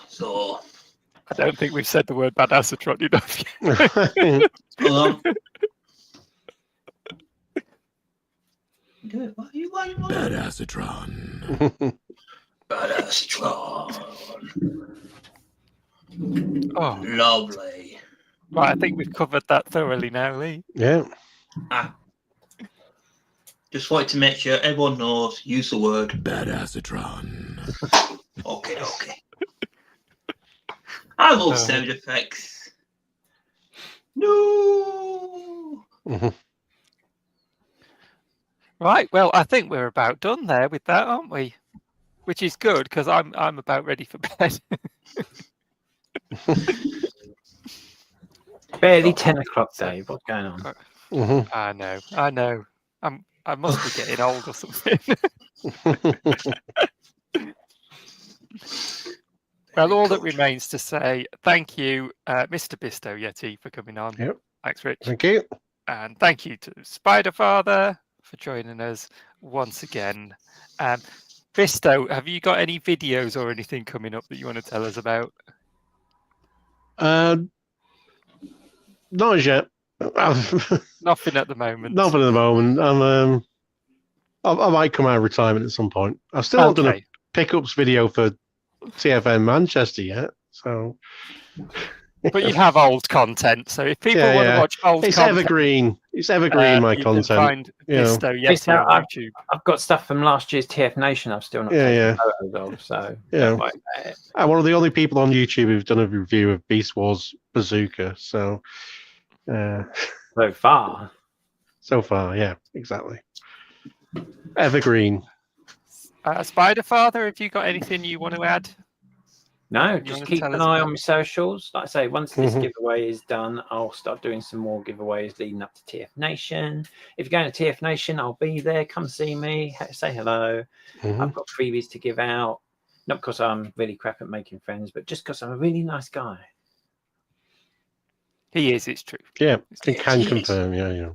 so I don't think we've said the word Badassatron enough yet. hold on. Do it. Why you Badassatron. Badassatron. Oh, Lovely. right, I think we've covered that thoroughly now, Lee. Yeah. Just wanted to make sure everyone knows. Use the word. Badassatron. Okay. I love Oh. sound effects. No. Right. Well, I think we're about done there with that, aren't we? Which is good because I'm about ready for bed. Barely 10 o'clock, Dave. What's going on? Mhm. I know. I must be getting old or something. Well, all that remains to say, thank you, Mr. Bisto Yeti, for coming on. Yep. Thanks, Rich. Thank you. And thank you to Spider Father for joining us once again. Bisto, have you got any videos or anything coming up that you want to tell us about? Not as yet. Nothing at the moment. Nothing at the moment. I might come out of retirement at some point. I've still not done a pickups video for TFN Manchester yet. So, but you have old content. So if people want to watch old it's content, evergreen. It's evergreen. My you content. can find Bisto Yeti on YouTube. I've got stuff from last year's TF Nation. I've still not taken photos of. So don't worry about it. I'm one of the only people on YouTube who've done a review of Beast Wars Bazooka. So, so far, yeah, exactly. Evergreen. Spider Father, have you got anything you want to add? No, just keep an eye on my socials. Like I say, once this giveaway is done, I'll start doing some more giveaways leading up to TF Nation. If you're going to TF Nation, I'll be there. Come see me. Say hello. I've got freebies to give out. Not because I'm really crap at making friends, but just because I'm a really nice guy. He is, it's true. Yeah, he can confirm. Yeah.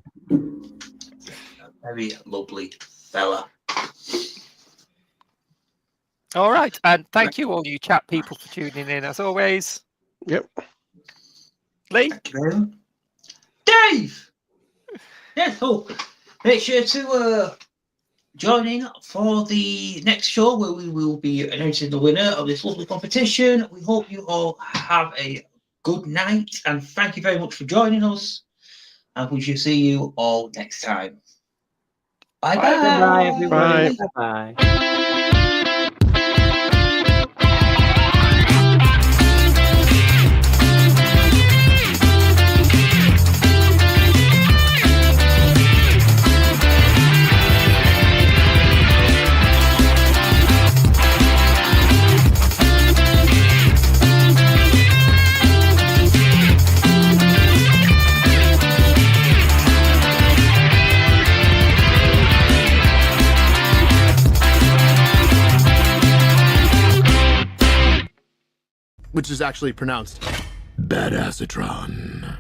Very lovely fella. All right, and thank you all you chat people for tuning in as always. Yep. Lee? Thank you very much. Dave! Yeah, so make sure to join in for the next show where we will be announcing the winner of this lovely competition. We hope you all have a good night and thank you very much for joining us. And we shall see you all next time. Bye bye. Bye, everybody. Bye. Bye. Which is actually pronounced Badassatron.